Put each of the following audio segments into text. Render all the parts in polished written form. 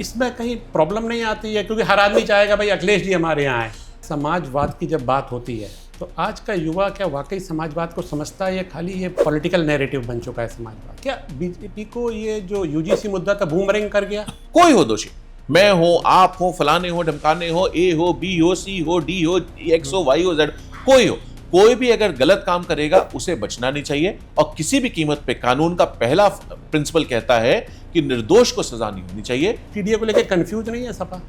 इसमें कहीं प्रॉब्लम नहीं आती है? क्योंकि हर आदमी चाहेगा भाई अखिलेश जी हमारे यहाँ आए। समाजवाद की जब बात होती है तो आज का युवा क्या वाकई समाजवाद को समझता है या खाली ये पॉलिटिकल नैरेटिव बन चुका है समाजवाद? क्या बीजेपी को ये जो यूजीसी मुद्दा था बूमरैंग कर गया? कोई हो दोषी, मैं हो, आप हो, फलाने हो, ढमकाने हो, ए हो, बी हो, सी हो, डी हो, एक्स हो, वाई हो, जेड, कोई हो, कोई भी अगर गलत काम करेगा उसे बचना नहीं चाहिए। और किसी भी कीमत पे कानून का पहला प्रिंसिपल कहता है कि निर्दोष को सजा नहीं होनी चाहिए। पीडीए को लेकर कंफ्यूज नहीं है सपा?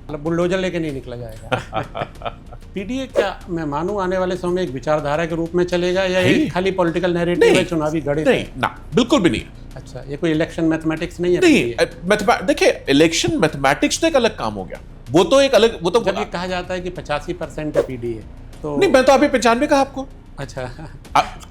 मतलब बुलडोजर लेके नहीं निकला जाएगा? पीडीए क्या मैं मानूं आने वाले समय में एक विचारधारा के रूप में चलेगा या ये खाली पॉलिटिकल नैरेटिव है, चुनावी गणित? नहीं ना, बिल्कुल भी नहीं। अच्छा, ये कोई इलेक्शन मैथमेटिक्स नहीं है? नहीं, देखिए इलेक्शन मैथमेटिक्स तो एक अलग काम हो गया, वो तो एक अलग, वो तो जब ये कहा जाता है कि 85% है पीडीए तो नहीं, मैं तो अभी 95 कहा आपको। अच्छा,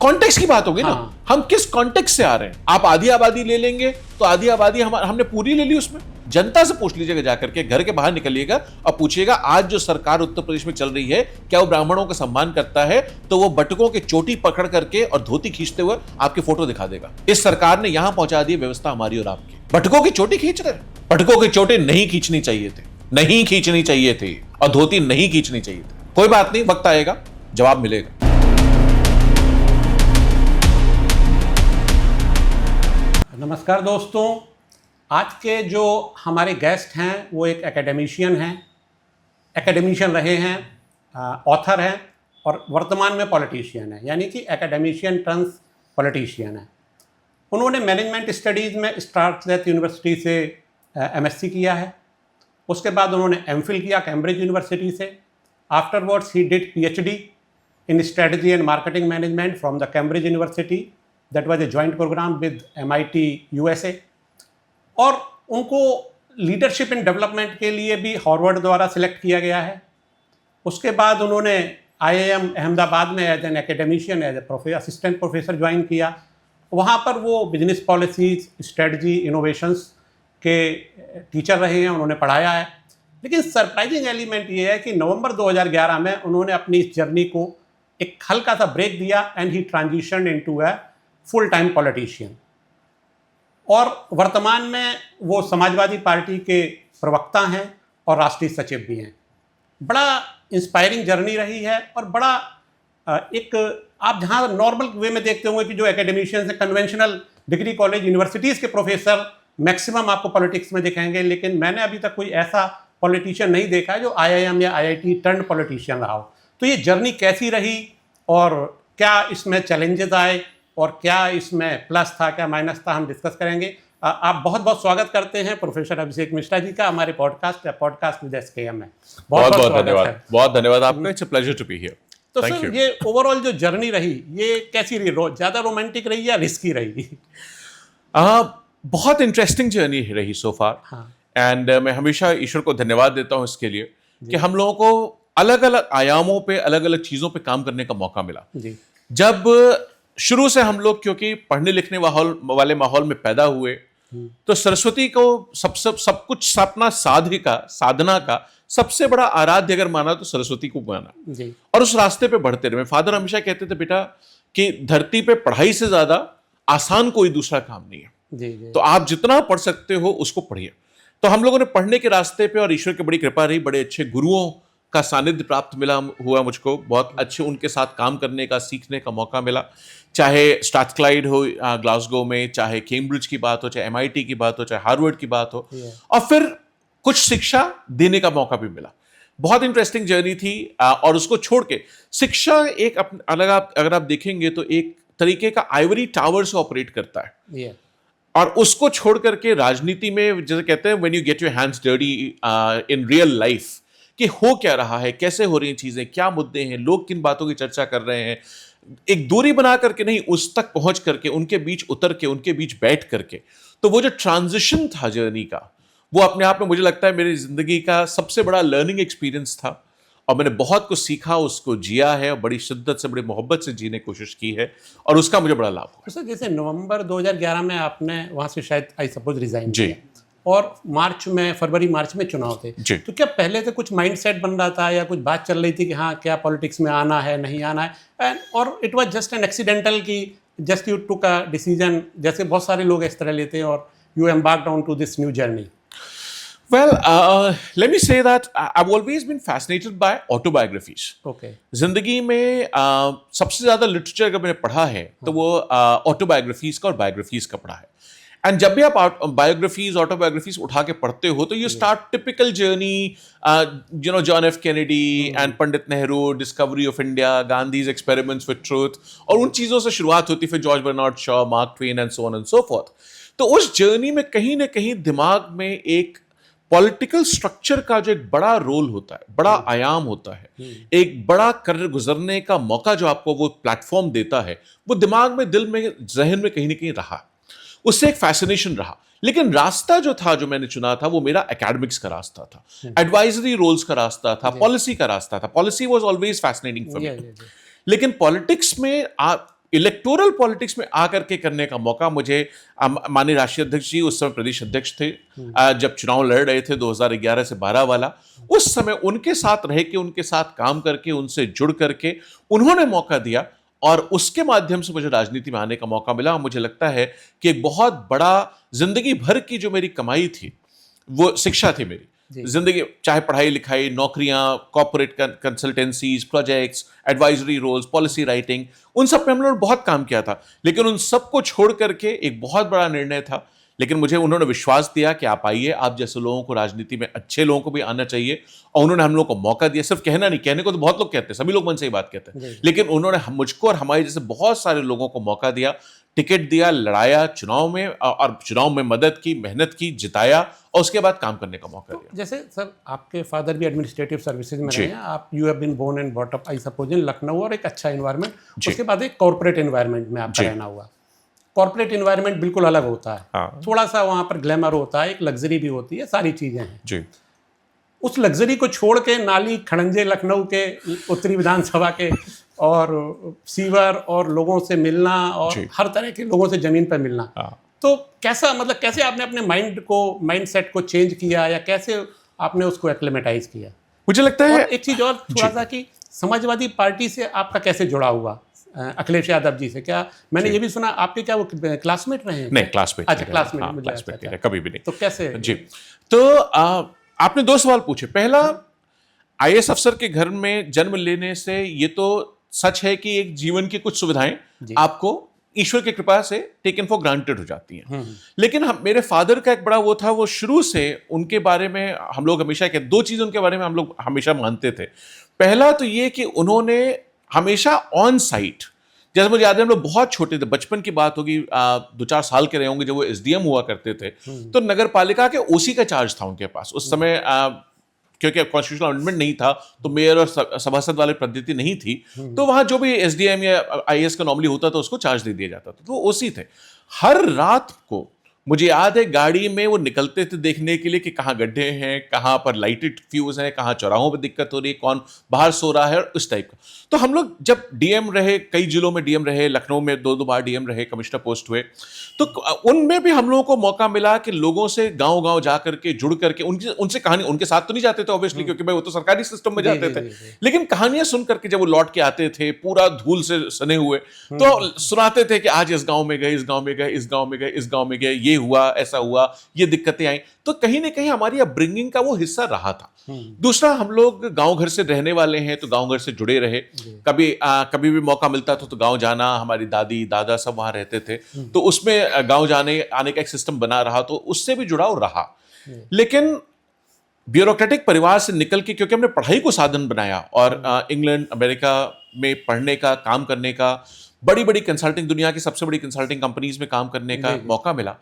कॉन्टेक्स्ट की बात होगी ना। हाँ। हम किस कॉन्टेक्स्ट से आ रहे हैं? आप आधी आबादी ले लेंगे तो आधी आबादी हमने पूरी ले ली। उसमें जनता से पूछ लीजिएगा, जाकर के घर के बाहर निकलिएगा और पूछिएगा आज जो सरकार उत्तर प्रदेश में चल रही है क्या वो ब्राह्मणों का सम्मान करता है? तो वो बटुकों की चोटी पकड़ करके और धोती खींचते हुए आपकी फोटो दिखा देगा। इस सरकार ने यहां पहुंचा दी व्यवस्था हमारी और आपकी। बटुकों की चोटी खींच रहे, बटुकों की चोटी नहीं खींचनी चाहिए थे, नहीं खींचनी चाहिए थी, और धोती नहीं खींचनी चाहिए थी। कोई बात नहीं, वक्त आएगा, जवाब मिलेगा। नमस्कार दोस्तों, आज के जो हमारे गेस्ट हैं वो एक एकेडमिशियन रहे हैं, ऑथर हैं और वर्तमान में पॉलिटिशियन हैं, यानी कि एकेडमिशियन टर्न्स पॉलिटिशियन है। उन्होंने मैनेजमेंट स्टडीज़ में स्टार्डस्ट यूनिवर्सिटी से एमएससी किया है। उसके बाद उन्होंने एमफिल किया कैम्ब्रिज यूनिवर्सिटी से। Afterwards he did PhD in strategy and marketing management from the Cambridge University. That was a joint programme with MIT USA। और उनको लीडरशिप इन डेवलपमेंट के लिए भी हार्वर्ड द्वारा सिलेक्ट किया गया है। उसके बाद उन्होंने IIM अहमदाबाद में as an academician, as a assistant professor join किया। वहाँ पर वो बिजनेस पॉलिसीज, स्ट्रेटजी, इनोवेशंस के टीचर रहे हैं, उन्होंने पढ़ाया है। लेकिन सरप्राइजिंग एलिमेंट ये है कि नवंबर 2011 में उन्होंने अपनी इस जर्नी को एक हल्का सा ब्रेक दिया and he transition into a full time politician. और वर्तमान में वो समाजवादी पार्टी के प्रवक्ता हैं और राष्ट्रीय सचिव भी हैं। बड़ा इंस्पायरिंग जर्नी रही है और बड़ा एक आप जहाँ नॉर्मल वे में देखते होंगे कि जो एकेडमिशियंस हैं, कन्वेंशनल डिग्री कॉलेज यूनिवर्सिटीज़ के प्रोफेसर मैक्सिमम आपको पॉलिटिक्स में दिखाएंगे, लेकिन मैंने अभी तक कोई ऐसा पॉलिटिशियन नहीं देखा है जो IIM या IIT टर्न पॉलिटिशियन रहा हो। तो ये जर्नी कैसी रही और क्या इसमें चैलेंजेस आए और क्या इसमें प्लस था, क्या माइनस था, हम डिस्कस करेंगे। आप बहुत बहुत स्वागत करते हैं प्रोफेसर अभिषेक मिश्रा जी का हमारे पॉडकास्ट विद SKM में। बहुत बहुत धन्यवाद, बहुत धन्यवाद आपका। It's a pleasure to be here. तो सर, ये ओवरऑल जो जर्नी रही ये कैसी रही? ज़्यादा रोमांटिक रही या रिस्की रही? बहुत इंटरेस्टिंग जर्नी रही सो फार। एंड मैं हमेशा ईश्वर को धन्यवाद देता हूँ इसके लिए कि हम लोगों को अलग अलग आयामों पे, अलग अलग चीज़ों पे काम करने का मौका मिला। जब शुरू से हम लोग क्योंकि पढ़ने लिखने वाले माहौल में पैदा हुए, तो सरस्वती को सब कुछ अपना साधना का सबसे बड़ा आराध्य अगर माना तो सरस्वती को माना, और उस रास्ते पे बढ़ते रहे। फादर हमेशा कहते थे, बेटा कि धरती पे पढ़ाई से ज्यादा आसान कोई दूसरा काम नहीं है, तो आप जितना पढ़ सकते हो उसको पढ़िए। तो हम लोगों ने पढ़ने के रास्ते पे, और ईश्वर की बड़ी कृपा रही, बड़े अच्छे गुरुओं का सानिध्य प्राप्त हुआ मुझको। बहुत अच्छे उनके साथ काम करने का, सीखने का मौका मिला। चाहे स्ट्राथक्लाइड हो ग्लासगो में, चाहे कैम्ब्रिज की बात हो, चाहे MIT की बात हो, चाहे हार्वर्ड की बात हो, और फिर कुछ शिक्षा देने का मौका भी मिला। बहुत इंटरेस्टिंग जर्नी थी। और उसको छोड़ के शिक्षा एक अलग, अगर आप देखेंगे तो एक तरीके का आइवरी टावर से ऑपरेट करता है। और उसको छोड़ करके राजनीति में, जैसे कहते हैं when you get your hands dirty in real life, कि हो क्या रहा है, कैसे हो रही हैं चीजें, क्या मुद्दे हैं, लोग किन बातों की चर्चा कर रहे हैं, एक दूरी बना करके नहीं, उस तक पहुंच करके, उनके बीच उतर के, उनके बीच बैठ करके। तो वो जो ट्रांजिशन था जर्नी का, वो अपने आप में मुझे लगता है मेरी जिंदगी का सबसे बड़ा लर्निंग एक्सपीरियंस था। और मैंने बहुत कुछ सीखा, उसको जिया है, और बड़ी शिद्दत से, बड़ी मोहब्बत से जीने की कोशिश की है, और उसका मुझे बड़ा लाभ हुआ। सर, जैसे नवंबर 2011 में आपने वहाँ से शायद आई सपोज रिजाइन किया, और फरवरी मार्च में चुनाव थे, तो क्या पहले से कुछ माइंडसेट बन रहा था या कुछ बात चल रही थी कि हाँ क्या पॉलिटिक्स में आना है, नहीं आना है, और it was just an accidental कि just you took a decision, जैसे बहुत सारे लोग इस तरह लेते हैं, और you embarked on to this new journey? Well, let me say that I've always been fascinated by autobiographies. Okay. जिंदगी में सबसे ज्यादा लिटरेचर अगर मैंने पढ़ा है तो वो ऑटोबायोग्राफीज का और बायोग्राफीज का पढ़ा है। एंड जब भी आप बायोग्राफीज ऑटोबायोग्राफीज उठा के पढ़ते हो तो you start typical journey, John F Kennedy and Pandit Nehru, Discovery of India, Gandhi's experiments with truth, और उन चीजों से शुरुआत होती, फिर George Bernard Shaw, Mark Twain and so on and so forth. तो उस जर्नी में कहीं ना कहीं दिमाग में एक पॉलिटिकल स्ट्रक्चर का जो एक बड़ा रोल होता है, बड़ा आयाम होता है, एक बड़ा कर गुजरने का मौका जो आपको वो प्लेटफॉर्म देता है, वो दिमाग में, दिल में, जहन में कहीं ना कहीं रहा। उससे एक फैसिनेशन रहा। लेकिन रास्ता जो था, जो मैंने चुना था, वो मेरा एकेडमिक्स का रास्ता था, एडवाइजरी रोल्स का रास्ता था, पॉलिसी का रास्ता था। Policy was always fascinating for me. लेकिन पॉलिटिक्स में इलेक्टोरल पॉलिटिक्स में आकर के करने का मौका मुझे, माननीय राष्ट्रीय अध्यक्ष जी उस समय प्रदेश अध्यक्ष थे, जब चुनाव लड़ रहे थे 2011 से 12 वाला, उस समय उनके साथ रह के, उनके साथ काम करके, उनसे जुड़ करके उन्होंने मौका दिया और उसके माध्यम से मुझे राजनीति में आने का मौका मिला। मुझे लगता है कि एक बहुत बड़ा जिंदगी भर की जो मेरी कमाई थी, वो शिक्षा थी मेरी जिंदगी, चाहे पढ़ाई लिखाई, नौकरियां, corporate consultancies, projects, advisory roles, policy writing, उन सब पे हम लोगों ने बहुत काम किया था। लेकिन उन सबको छोड़ करके एक बहुत बड़ा निर्णय था, लेकिन मुझे उन्होंने विश्वास दिया कि आप आइए, आप जैसे लोगों को, राजनीति में अच्छे लोगों को भी आना चाहिए, और उन्होंने हम लोगों को मौका दिया। सिर्फ कहना नहीं, कहने को तो बहुत लोग कहते हैं, सभी लोग मन से ही बात कहते हैं, लेकिन उन्होंने मुझको और हमारे जैसे बहुत सारे लोगों को मौका दिया, टिकट दिया, लड़ाया चुनाव में, और चुनाव में मदद की, मेहनत की, जिताया, और उसके बाद काम करने का मौका दिया। जैसे सर, आपके फादर भी एडमिनिस्ट्रेटिव सर्विसेज में रहे हैं, आप you have been born and brought up I suppose in Lucknow, और एक अच्छा एनवायरनमेंट, उसके बाद एक कॉर्पोरेट एनवायरनमेंट में आपका रहना हुआ। कॉर्पोरेट एनवायरनमेंट बिल्कुल अलग होता है। हाँ। थोड़ा सा वहाँ पर ग्लैमर होता है, एक लग्जरी भी होती है, सारी चीज़ें हैं जी। उस लग्जरी को छोड़ के नाली खड़ंजे लखनऊ के उत्तरी विधानसभा के, और सीवर, और लोगों से मिलना, और हर तरह के लोगों से ज़मीन पर मिलना, तो कैसा, मतलब कैसे आपने अपने माइंड सेट को चेंज किया, या कैसे आपने उसको एक्लेमेटाइज किया? मुझे लगता है एक चीज़ और थोड़ा सा, कि समाजवादी पार्टी से आपका कैसे जुड़ा हुआ, अखिलेश यादव जी से? क्या मैंने ये भी सुना आपके, क्या वो क्लासमेट रहे हैं? नहीं, क्लासमेट। अच्छा, क्लासमेट, कभी भी नहीं। तो कैसे जी, तो आपने 2 सवाल पूछे। पहला, आईएएस अफसर के घर में जन्म लेने से ये तो सच है कि एक जीवन की कुछ सुविधाएं आपको ईश्वर की कृपा से टेकन फॉर ग्रांटेड हो जाती हैं। लेकिन मेरे फादर का एक बड़ा वो था, वो शुरू से उनके बारे में हम लोग हमेशा 2 चीज़ उनके बारे में हम लोग हमेशा मानते थे। पहला तो ये कि उन्होंने हमेशा ऑन साइट, जैसे मुझे याद है, हम लोग बहुत छोटे थे, बचपन की बात होगी, 2-4 साल के रहे होंगे, जब वो एसडीएम हुआ करते थे, तो नगर पालिका के ओसी का चार्ज था उनके पास उस समय, क्योंकि कॉन्स्टिट्यूशनल अमेंडमेंट नहीं था, तो मेयर और सभासद वाली पद्धति नहीं थी, तो वहां जो भी एसडीएम या आईएएस का नॉर्मली होता था, उसको चार्ज दे दिया जाता था। तो वो ओसी थे। हर रात को मुझे याद है, गाड़ी में वो निकलते थे देखने के लिए कि कहाँ गड्ढे हैं, कहाँ पर लाइटेड फ्यूज हैं, कहाँ चौराहों पर दिक्कत हो रही है, कौन बाहर सो रहा है, और उस टाइप का। तो हम लोग जब डीएम रहे, कई जिलों में डीएम रहे, लखनऊ में 2 बार डीएम रहे, कमिश्नर पोस्ट हुए, तो उनमें भी हम लोगों को मौका मिला कि लोगों से गांव-गांव जा करके, जुड़ करके, उनसे कहानी, उनके साथ तो नहीं जाते थे ऑब्वियसली, क्योंकि भाई वो तो सरकारी सिस्टम में जाते थे, लेकिन कहानियां सुन करके जब वो लौट के आते थे, पूरा धूल से सने हुए, तो सुनाते थे कि आज इस गांव में गए, इस गांव में गए, इस गांव में गए, इस गांव में गए, ये हुआ, ऐसा हुआ, ये दिक्कतें आई। तो कहीं ना कहीं हमारी अपब्रिंगिंग का वो हिस्सा रहा था। दूसरा, हम लोग गांव घर से रहने वाले हैं, तो गांव घर से जुड़े रहे। कभी भी मौका मिलता था तो गांव जाना, हमारी दादी दादा सब वहां रहते थे, तो उसमें गांव जाने आने का एक सिस्टम बना रहा, तो उससे भी जुड़ाव रहा। लेकिन ब्यूरोक्रेटिक परिवार से निकल के, क्योंकि हमने पढ़ाई को साधन बनाया, और इंग्लैंड, अमेरिका में पढ़ने का, काम करने का, बड़ी बड़ी कंसल्टिंग, दुनिया की सबसे बड़ी कंसल्टिंग कंपनीज में काम करने का मौका मिला।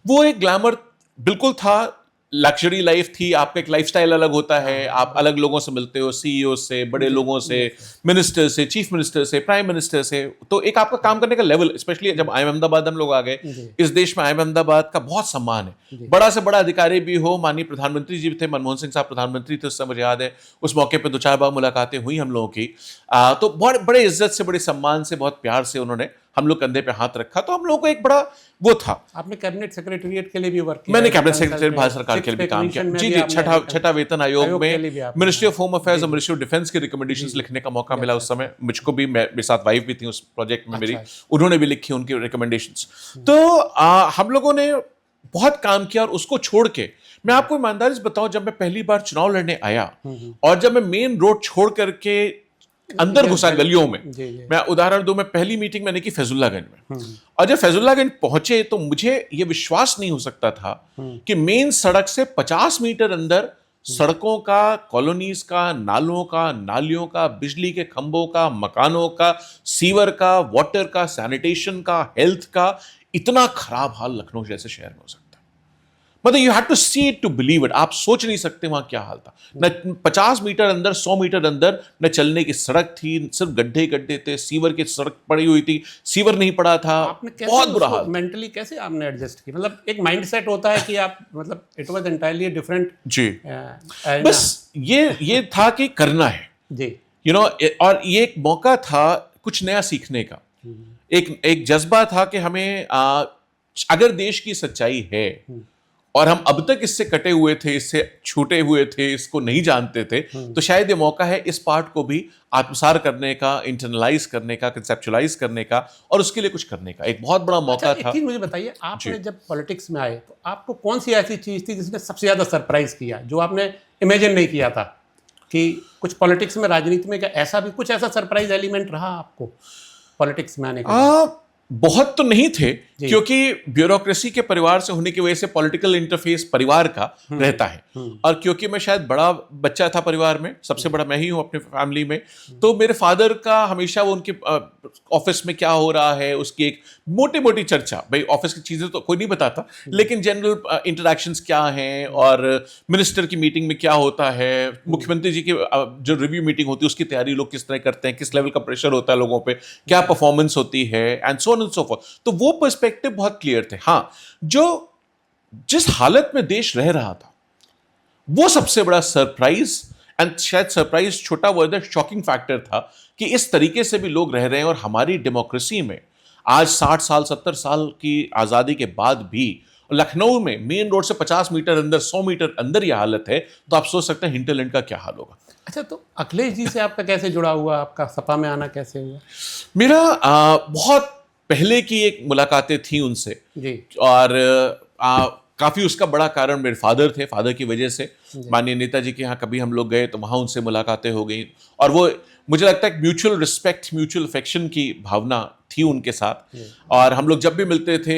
वो एक ग्लैमर बिल्कुल था, लग्जरी लाइफ थी, आपका एक लाइफस्टाइल अलग होता है, आप अलग लोगों से मिलते हो, सीईओ से, बड़े लोगों से, मिनिस्टर से, चीफ मिनिस्टर से, प्राइम मिनिस्टर से, तो एक आपका काम करने का लेवल, स्पेशली जब आईएम अहमदाबाद हम लोग आ गए, इस देश में आईएम अहमदाबाद का बहुत सम्मान है, बड़ा से बड़ा अधिकारी भी हो, माननीय प्रधानमंत्री जी थे, मनमोहन सिंह साहब प्रधानमंत्री थे उस समय, मुझे याद है, उस मौके पर 2-4 बार मुलाकातें हुई हम लोगों की, तो बहुत बड़े इज्जत से, बड़े सम्मान से, बहुत प्यार से उन्होंने हम लोग कंधे पे हाथ रखा, तो हम लोगों को एक बड़ा वो था। आपने कैबिनेट सेक्रेटरीट के लिए भी वर्क किया? मैंने कैबिनेट सेक्रेटरी भारत सरकार के लिए भी काम किया। जी, छठा वेतन आयोग में मिनिस्ट्री ऑफ होम अफेयर्स और मिनिस्ट्री ऑफ डिफेंस के रिकमेंडेशंस लिखने का मौका मिला उस समय मुझको भी। मेरे साथ वाइफ भी थी उस प्रोजेक्ट में मेरी, उन्होंने भी लिखी उनकी रिकमेंडेशंस। तो हम लोगों ने बहुत काम किया, और उसको छोड़ के मैं आपको ईमानदारी से बताऊं, जब मैं पहली बार चुनाव लड़ने आया और जब मैं मेन रोड छोड़ करके अंदर घुसा गलियों में, मैं उदाहरण दूं, मैं पहली मीटिंग मैंने की फैजुल्लागंज में, और जब फैजुल्लागंज पहुंचे तो मुझे यह विश्वास नहीं हो सकता था कि मेन सड़क से 50 मीटर अंदर सड़कों का, कॉलोनीज का, नालों का, नालियों का, बिजली के खंभों का, मकानों का, सीवर का, वाटर का, सैनिटेशन का, हेल्थ का इतना खराब हाल लखनऊ जैसे शहर में हो सकता है। मतलब you have to see it to believe it. आप सोच नहीं सकते वहां क्या हाल था। न 50 मीटर अंदर, 100 मीटर अंदर न चलने की सड़क थी, सिर्फ गड्ढे गड्ढे थे, सीवर की सड़क पड़ी हुई थी, सीवर नहीं पड़ा था। बहुत बुरा हाल। मेंटली कैसे आपने एडजस्ट किया? मतलब एक माइंडसेट होता है कि आप, मतलब इट वाज एंटायरली डिफरेंट जी। बस ये था कि करना है जी, यू नो, और ये एक मौका था कुछ नया सीखने का। एक जज्बा था कि हमें अगर देश की सच्चाई है और हम अब तक इससे कटे हुए थे, इससे छूटे हुए थे, इसको नहीं जानते थे, तो शायद ये मौका है इस पार्ट को भी आत्मसार करने का, इंटरनलाइज करने का, कंसेप्चुअलाइज करने का और उसके लिए कुछ करने का। एक बहुत बड़ा मौका था। एक चीज मुझे बताइए, आपने जब पॉलिटिक्स में आए तो आपको कौन सी ऐसी चीज थी जिसने सबसे ज्यादा सरप्राइज किया, जो आपने इमेजिन नहीं किया था कि कुछ पॉलिटिक्स में, राजनीति में, क्या ऐसा भी कुछ ऐसा सरप्राइज एलिमेंट रहा आपको पॉलिटिक्स में आने के? बहुत तो नहीं थे, क्योंकि ब्यूरोक्रेसी के परिवार से होने की वजह से पॉलिटिकल इंटरफेस परिवार का रहता है, और क्योंकि मैं शायद बड़ा बच्चा था परिवार में, सबसे बड़ा मैं ही हूं अपने फैमिली में, तो मेरे फादर का हमेशा वो उनके ऑफिस में क्या हो रहा है उसकी एक मोटी मोटी चर्चा, भाई ऑफिस की चीजें तो कोई नहीं बताता, लेकिन जनरल इंटरेक्शंस क्या हैं और मिनिस्टर की मीटिंग में क्या होता है, मुख्यमंत्री जी की जो रिव्यू मीटिंग होती है उसकी तैयारी लोग किस तरह करते हैं, किस लेवल का प्रेशर होता है लोगों पे, क्या परफॉर्मेंस होती है, and so on and so forth. तो वो पर्सपेक्टिव बहुत क्लियर थे। हाँ, जो जिस हालत में देश रह रहा था वो सबसे बड़ा सरप्राइज, एंड शायद सरप्राइज छोटा वर्ड है, शॉकिंग फैक्टर था कि इस तरीके से भी लोग रह रहे हैं, और हमारी डेमोक्रेसी में आज 60 साल 70 साल की आजादी के बाद भी लखनऊ में मेन रोड से 50 मीटर अंदर, 100 मीटर अंदर यह हालत है, तो आप सोच सकते हैं हिंटरलैंड का क्या हाल होगा। अच्छा, तो अखिलेश जी से आपका कैसे जुड़ा हुआ, आपका सपा में आना कैसे हुआ? मेरा बहुत पहले की एक मुलाकातें थी उनसे जी, और काफी उसका बड़ा कारण मेरे फादर थे। फादर की वजह से माननीय नेताजी के यहाँ कभी हम लोग गए तो वहां उनसे मुलाकातें हो गई, और वो मुझे लगता है म्यूचुअल रिस्पेक्ट, म्यूचुअल अफेक्शन की भावना थी उनके साथ, और हम लोग जब भी मिलते थे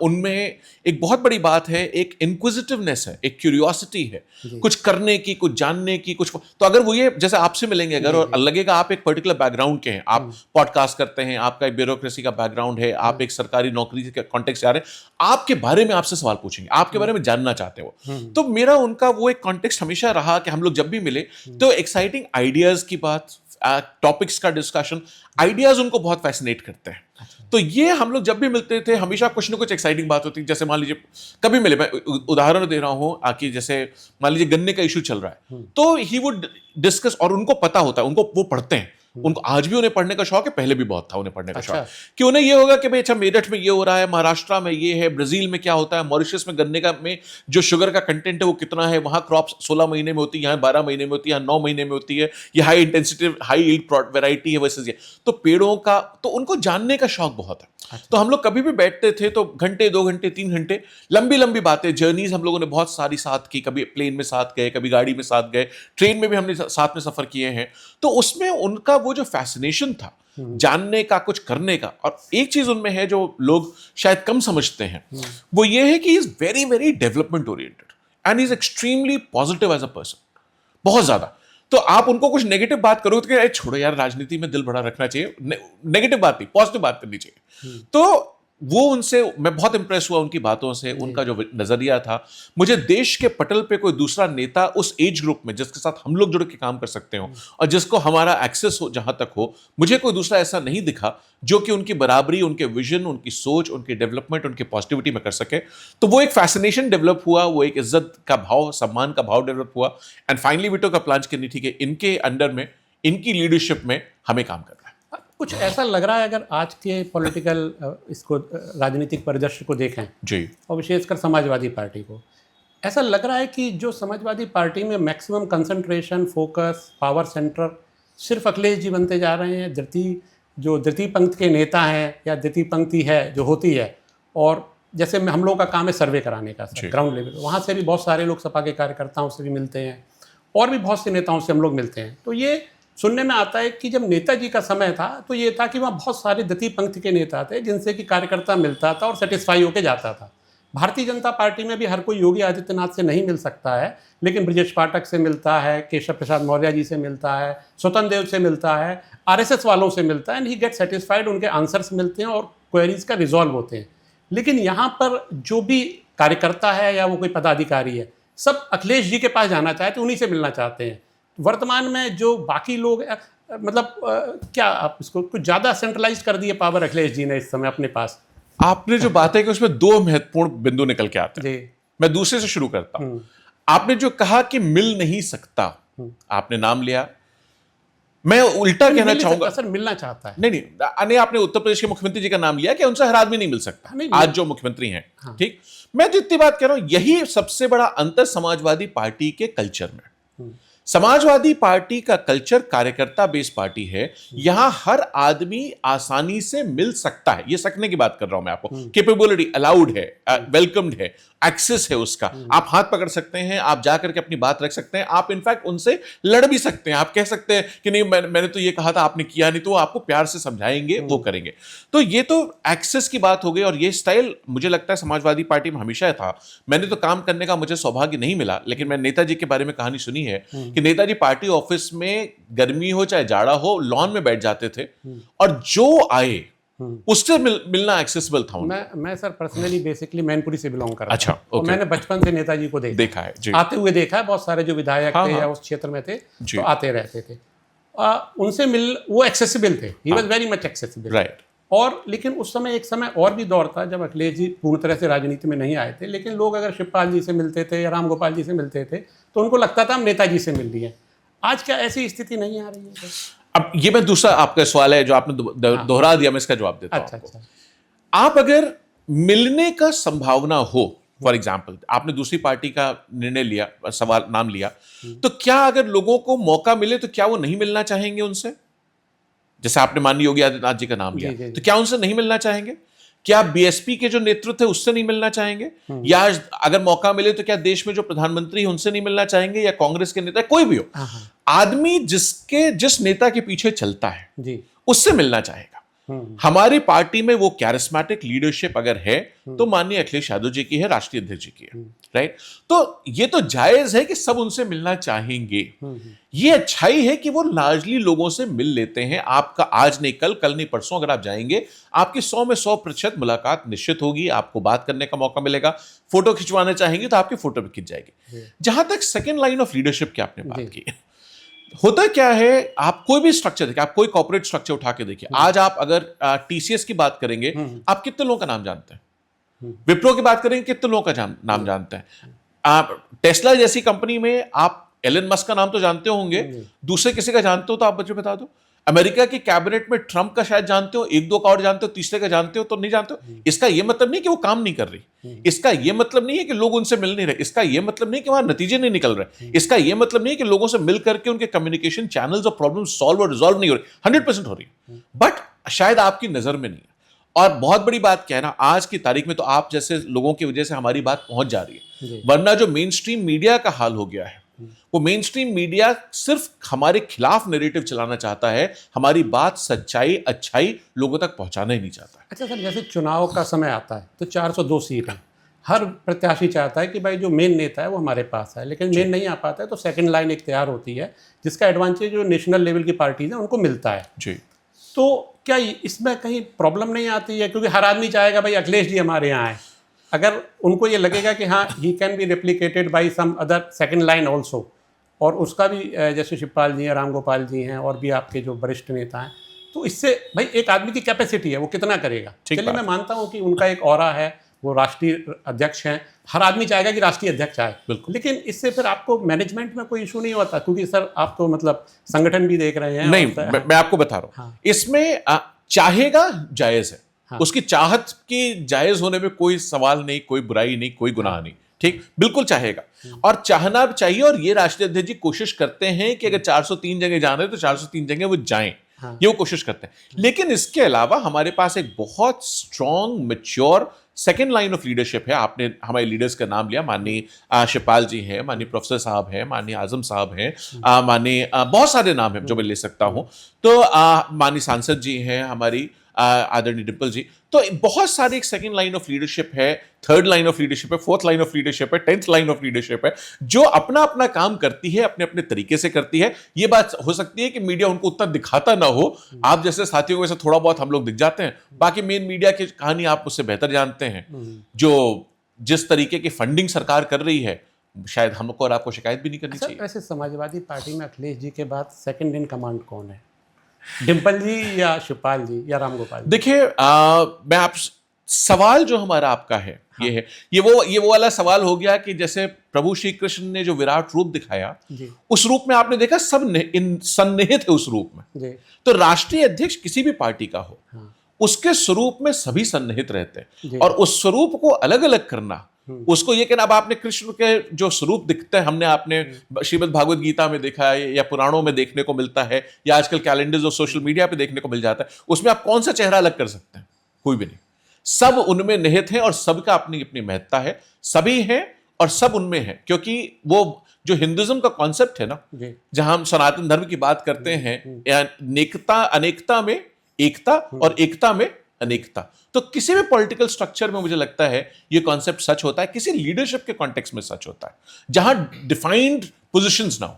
उनमें एक बहुत बड़ी बात है, एक इंक्विजिटिवनेस है, एक क्यूरियोसिटी है, कुछ करने की, कुछ जानने की, कुछ। तो अगर वो ये जैसे आपसे मिलेंगे अगर और लगेगा आप एक पर्टिकुलर बैकग्राउंड के हैं, आप पॉडकास्ट करते हैं, आपका एक ब्यूरोक्रेसी का बैकग्राउंड है, आप एक सरकारी नौकरी के कॉन्टेक्स्ट से आ रहे हैं, आपके बारे में आपसे सवाल पूछेंगे, आपके बारे में जानना चाहते हो। तो मेरा उनका वो एक कॉन्टेक्स्ट हमेशा रहा कि हम लोग जब भी मिले तो एक्साइटिंग आइडियाज की बात, टॉपिक्स का डिस्कशन, आइडियाज उनको बहुत फैसिनेट करते हैं। तो ये हम लोग जब भी मिलते थे हमेशा कुछ ना कुछ एक्साइटिंग बात होती। जैसे मान लीजिए कभी मिले, मैं उदाहरण दे रहा हूं कि जैसे मान लीजिए गन्ने का इशू चल रहा है, तो ही वुड डिस्कस, और उनको पता होता है, उनको वो पढ़ते हैं, उनको आज भी उन्हें पढ़ने का शौक है, पहले भी बहुत था उन्हें पढ़ने का शौक, कि उन्हें ये होगा कि भाई अच्छा मेरठ में ये हो रहा है, महाराष्ट्र में ये है, ब्राजील में क्या होता है, मॉरिशस में गन्ने का में जो शुगर का कंटेंट है वो कितना है, वहां क्रॉप 16 महीने में होती है, यहाँ 12 महीने में होती है, यहाँ 9 महीने में होती है, ये high intensity high yield variety है वर्सेस ये। तो पेड़ों का तो उनको जानने का शौक बहुत है। तो हम लोग कभी भी बैठते थे तो घंटे, 2 घंटे, 3 घंटे लंबी लंबी बातें, जर्नीज हम लोगों ने बहुत सारी साथ की, कभी प्लेन में साथ गए, कभी गाड़ी में साथ गए, ट्रेन में भी हमने साथ में सफर किए हैं। तो उसमें उनका वो जो फैसिनेशन था जानने का, कुछ करने का, और एक चीज उनमें है जो लोग शायद कम समझते हैं, वो ये है कि is very very development oriented and is extremely positive as a person, बहुत ज्यादा। तो आप उनको कुछ नेगेटिव बात करो तो छोड़ो यार, राजनीति में दिल बड़ा रखना चाहिए, नेगेटिव बात नहीं, पॉजिटिव बात करनी चाहिए। तो वो उनसे मैं बहुत इंप्रेस हुआ, उनकी बातों से, उनका जो नजरिया था। मुझे देश के पटल पे कोई दूसरा नेता उस एज ग्रुप में जिसके साथ हम लोग जुड़ के काम कर सकते हो और जिसको हमारा एक्सेस हो जहां तक हो, मुझे कोई दूसरा ऐसा नहीं दिखा जो कि उनकी बराबरी, उनके विजन, उनकी सोच, उनकी डेवलपमेंट, उनकी पॉजिटिविटी में कर सके। तो वो एक फैसिनेशन डेवलप हुआ, वो एक इज्जत का भाव, सम्मान का भाव डेवलप हुआ, एंड फाइनली वी टुक अ प्लांच करनी, ठीक है, इनके अंडर में, इनकी लीडरशिप में हमें काम करना है। कुछ ऐसा लग रहा है अगर आज के पॉलिटिकल इसको राजनीतिक परिदृश्य को देखें जी, और विशेषकर समाजवादी पार्टी को, ऐसा लग रहा है कि जो समाजवादी पार्टी में maximum concentration, focus, power centre सिर्फ अखिलेश जी बनते जा रहे हैं। द्वितीय पंक्ति के नेता हैं या द्वितीय पंक्ति है जो होती है, और जैसे हम लोगों का काम है सर्वे कराने का सर, ग्राउंड लेवल, वहाँ से भी बहुत सारे लोग सपा के कार्यकर्ताओं से भी मिलते हैं और भी बहुत से नेताओं से हम लोग मिलते हैं। तो ये सुनने में आता है कि जब नेताजी का समय था तो ये था कि वहाँ बहुत सारे दती पंक्ति के नेता थे जिनसे कि कार्यकर्ता मिलता था और सेटिस्फाई होकर जाता था। भारतीय जनता पार्टी में भी हर कोई योगी आदित्यनाथ से नहीं मिल सकता है, लेकिन ब्रजेश पाठक से मिलता है, केशव प्रसाद मौर्य जी से मिलता है, स्वतंत्र देव से मिलता है, आरएसएस वालों से मिलता है, एंड ही गेट सेटिस्फाइड, उनके आंसर्स मिलते हैं और क्वेरीज का रिजॉल्व होते हैं। लेकिन यहाँ पर जो भी कार्यकर्ता है या वो कोई पदाधिकारी है, सब अखिलेश जी के पास जाना चाहते हैं, उन्हीं से मिलना चाहते हैं। वर्तमान में जो बाकी लोग मतलब क्या आप इसको कुछ ज़्यादा सेंट्रलाइज कर दिए पावर अखिलेश जी ने इस समय अपने पास। आपने जो बातें की उसमें दो महत्वपूर्ण बिंदु निकल के आते हैं। जी, मैं दूसरे से शुरू करता हूं। आपने जो कहा कि मिल नहीं सकता, आपने नाम लिया, मैं उल्टा कहना चाहूंगा। सर मिलना चाहता है। नहीं, आपने उत्तर प्रदेश के मुख्यमंत्री जी का नाम लिया कि उनसे हर आदमी नहीं मिल सकता, आज जो मुख्यमंत्री हैं। हाँ। ठीक, मैं तो इतनी बात कह रहा हूं, यही सबसे बड़ा अंतर समाजवादी पार्टी के कल्चर में। समाजवादी पार्टी का कल्चर कार्यकर्ता बेस्ड पार्टी है, यहां हर आदमी आसानी से मिल सकता है। ये सकने की बात कर रहा हूं मैं आपको, कैपेबिलिटी अलाउड है, वेलकम्ड है, एक्सेस है उसका। आप हाथ पकड़ सकते हैं, आप जाकर के अपनी बात रख सकते हैं, आप इनफैक्ट उनसे लड़ भी सकते हैं। आप कह सकते हैं कि नहीं मैंने तो ये कहा था, आपने किया नहीं, तो वो आपको प्यार से समझाएंगे, वो करेंगे। तो ये तो एक्सेस की बात हो गई, और ये स्टाइल मुझे लगता है समाजवादी पार्टी में हमेशा था। मैंने तो काम करने का मुझे सौभाग्य नहीं मिला, लेकिन मैंने नेताजी के बारे में कहानी सुनी है कि नेताजी पार्टी ऑफिस में गर्मी हो चाहे जाड़ा हो, लॉन में बैठ जाते थे और जो आए उससे मिलना एक्सेसिबल था। मैं सर पर्सनली बेसिकली मैनपुरी से बिलोंग कर रहा हूं। अच्छा, और मैंने बचपन से नेताजी को देखा है जी। आते हुए देखा है, बहुत सारे जो विधायक थे या उस क्षेत्र में थे तो आते रहते थे। उनसे वो एक्सेसिबल थे, he was very much accessible, right. और लेकिन उस समय एक समय और भी दौर था जब अखिलेश जी पूर्ण तरह से राजनीति में नहीं आए थे, लेकिन लोग अगर शिवपाल जी से मिलते थे या राम गोपाल जी से मिलते थे तो उनको लगता था हम नेताजी से मिल लिए। आज क्या ऐसी स्थिति नहीं आ रही है? अब ये मैं दूसरा आपका सवाल है जो आपने दोहरा दिया, मैं इसका जवाब देता हूं आपको। आप अगर मिलने का संभावना हो, फॉर एग्जाम्पल आपने दूसरी पार्टी का निर्णय लिया, सवाल नाम लिया, तो क्या अगर लोगों को मौका मिले तो क्या वो नहीं मिलना चाहेंगे उनसे? जैसे आपने माननीय योगी आदित्यनाथ जी का नाम लिया, तो क्या उनसे नहीं मिलना चाहेंगे? क्या बीएसपी के जो नेतृत्व है उससे नहीं मिलना चाहेंगे? या अगर मौका मिले तो क्या देश में जो प्रधानमंत्री है उनसे नहीं मिलना चाहेंगे, या कांग्रेस के नेता, कोई भी हो, आदमी जिस नेता के पीछे चलता है जी, उससे मिलना चाहेगा। हमारी पार्टी में वो कैरिस्मेटिक लीडरशिप अगर है तो माननीय अखिलेश यादव जी की है, राष्ट्रीय अध्यक्ष जी की है, राइट। तो ये तो जायज है कि सब उनसे मिलना चाहेंगे। ये अच्छाई है कि वो लार्जली लोगों से मिल लेते हैं। आपका आज नहीं कल, कल नहीं परसों अगर आप जाएंगे, आपकी 100 में 100% मुलाकात निश्चित होगी, आपको बात करने का मौका मिलेगा। फोटो खिंचवाना चाहेंगे तो आपकी फोटो भी खिंच जाएगी। जहां तक सेकेंड लाइन ऑफ लीडरशिप की आपने बात की, होता क्या है, आप कोई भी स्ट्रक्चर देखिए, आप कोई कॉर्पोरेट स्ट्रक्चर उठा के देखिए, आज आप अगर टीसीएस की बात करेंगे, आप कितने लोगों का नाम जानते हैं? विप्रो की बात करेंगे, कितने लोगों का नाम जानते हैं? आप टेस्ला जैसी कंपनी में आप एलन मस्क का नाम तो जानते होंगे, दूसरे किसी का जानते हो तो आप मुझे बता दो। अमेरिका की कैबिनेट में ट्रंप का शायद जानते हो, एक दो का और जानते हो, तीसरे का जानते हो तो नहीं जानते हो। इसका यह मतलब नहीं कि वो काम नहीं कर रही, इसका यह मतलब नहीं है कि लोग उनसे मिल नहीं रहे, इसका यह मतलब नहीं कि वहां नतीजे नहीं निकल रहे, इसका यह मतलब नहीं कि लोगों से मिल करके उनके कम्युनिकेशन चैनल्स और प्रॉब्लम सॉल्व और रिजॉल्व नहीं हो रही। 100% हो रही है, बट शायद आपकी नजर में नहीं है। और बहुत बड़ी बात क्या है ना, आज की तारीख में तो आप जैसे लोगों की वजह से हमारी बात पहुंच जा रही है, वरना जो मेन स्ट्रीम मीडिया का हाल हो गया है, वो मेन स्ट्रीम मीडिया सिर्फ हमारे खिलाफ नैरेटिव चलाना चाहता है, हमारी बात, सच्चाई, अच्छाई लोगों तक पहुंचाना ही नहीं चाहता। अच्छा सर, जैसे चुनाव का समय आता है तो 402 सीट है, हर प्रत्याशी चाहता है कि भाई जो मेन नेता है वो हमारे पास है, लेकिन मेन नहीं आ पाता है तो सेकंड लाइन एक तैयार होती है, जिसका एडवांटेज जो नेशनल लेवल की पार्टीज हैं उनको मिलता है जी। तो क्या इसमें कहीं प्रॉब्लम नहीं आती है? क्योंकि हर आदमी चाहेगा भाई अखिलेश जी हमारे यहाँ आए, अगर उनको ये लगेगा कि हाँ he can be replicated by some other second line also, और उसका भी जैसे शिवपाल जी हैं, राम गोपाल जी हैं और भी आपके जो वरिष्ठ नेता हैं, तो इससे भाई एक आदमी की कैपेसिटी है, वो कितना करेगा। चलिए मैं मानता हूँ कि उनका एक ऑरा है, वो राष्ट्रीय अध्यक्ष हैं, हर आदमी चाहेगा कि राष्ट्रीय अध्यक्ष आए, लेकिन इससे फिर आपको मैनेजमेंट में कोई इशू नहीं होता? क्योंकि सर आप तो मतलब संगठन भी देख रहे हैं। नहीं, मैं आपको बता रहा हूँ, इसमें चाहेगा जायज है, उसकी चाहत की जायज होने में कोई सवाल नहीं, कोई बुराई नहीं, कोई गुनाह नहीं, ठीक, बिल्कुल चाहेगा और चाहना भी चाहिए। और ये राष्ट्रीय अध्यक्ष जी कोशिश करते हैं कि अगर 403 जगह जाना है तो 403 जगह वो जाएं, ये वो कोशिश करते हैं। लेकिन इसके अलावा हमारे पास एक बहुत strong mature second line of leadership है। आपने हमारे लीडर्स का नाम लिया, माननीय शिवपाल जी हैं, माननीय प्रोफेसर साहब हैं, माननीय आजम साहब हैं, माननीय बहुत सारे नाम हैं जो मैं ले सकता हूं। तो माननीय सांसद जी हैं हमारी, आदरणीय डिम्पल जी। तो बहुत सारी एक सेकंड लाइन ऑफ लीडरशिप है, थर्ड लाइन ऑफ लीडरशिप है, फोर्थ लाइन ऑफ लीडरशिप है, 10th लाइन ऑफ लीडरशिप है, जो अपना अपना काम करती है, अपने अपने तरीके से करती है। ये बात हो सकती है कि मीडिया उनको उतना दिखाता ना हो, आप जैसे साथियों को वैसे थोड़ा बहुत हम लोग दिख जाते हैं, बाकी मेन मीडिया की कहानी आप उससे बेहतर जानते हैं। जो जिस तरीके की फंडिंग सरकार कर रही है, शायद हमको और आपको शिकायत भी नहीं करनी चाहिए। वैसे समाजवादी पार्टी में अखिलेश जी के बाद सेकंड इन कमांड कौन है? डिम्पल जी या शिवपाल जी या राम गोपाल जी? देखिए, मैं आप सवाल जो हमारा आपका है, हाँ, ये है, ये वो वाला सवाल हो गया कि जैसे प्रभु श्री कृष्ण ने जो विराट रूप दिखाया, उस रूप में आपने देखा सब सन्निहित है उस रूप में। तो राष्ट्रीय अध्यक्ष किसी भी पार्टी का हो, हाँ, उसके स्वरूप में सभी सन्निहित रहते हैं, और उस स्वरूप को अलग अलग करना, उसको ये कहना। अब आपने कृष्ण के जो स्वरूप दिखते हैं, हमने आपने श्रीमद् भागवत गीता में देखा है, या पुराणों में देखने को मिलता है, या आजकल कैलेंडर्स और सोशल मीडिया पे देखने को मिल जाता है, उसमें आप कौन सा चेहरा अलग कर सकते हैं? कोई भी नहीं। सब उनमें निहित है और सबका अपनी अपनी महत्ता है, सभी हैं और सब उनमें है। क्योंकि वो जो हिंदुइज्म का कॉन्सेप्ट है ना, जहां हम सनातन धर्म की बात करते हैं, अनेकता में एकता और एकता में अनेकता, तो किसी भी पॉलिटिकल स्ट्रक्चर में मुझे लगता है ये कॉन्सेप्ट सच होता है, किसी लीडरशिप के कॉन्टेक्स्ट में सच होता है, जहां डिफाइंड पोजीशंस ना हो।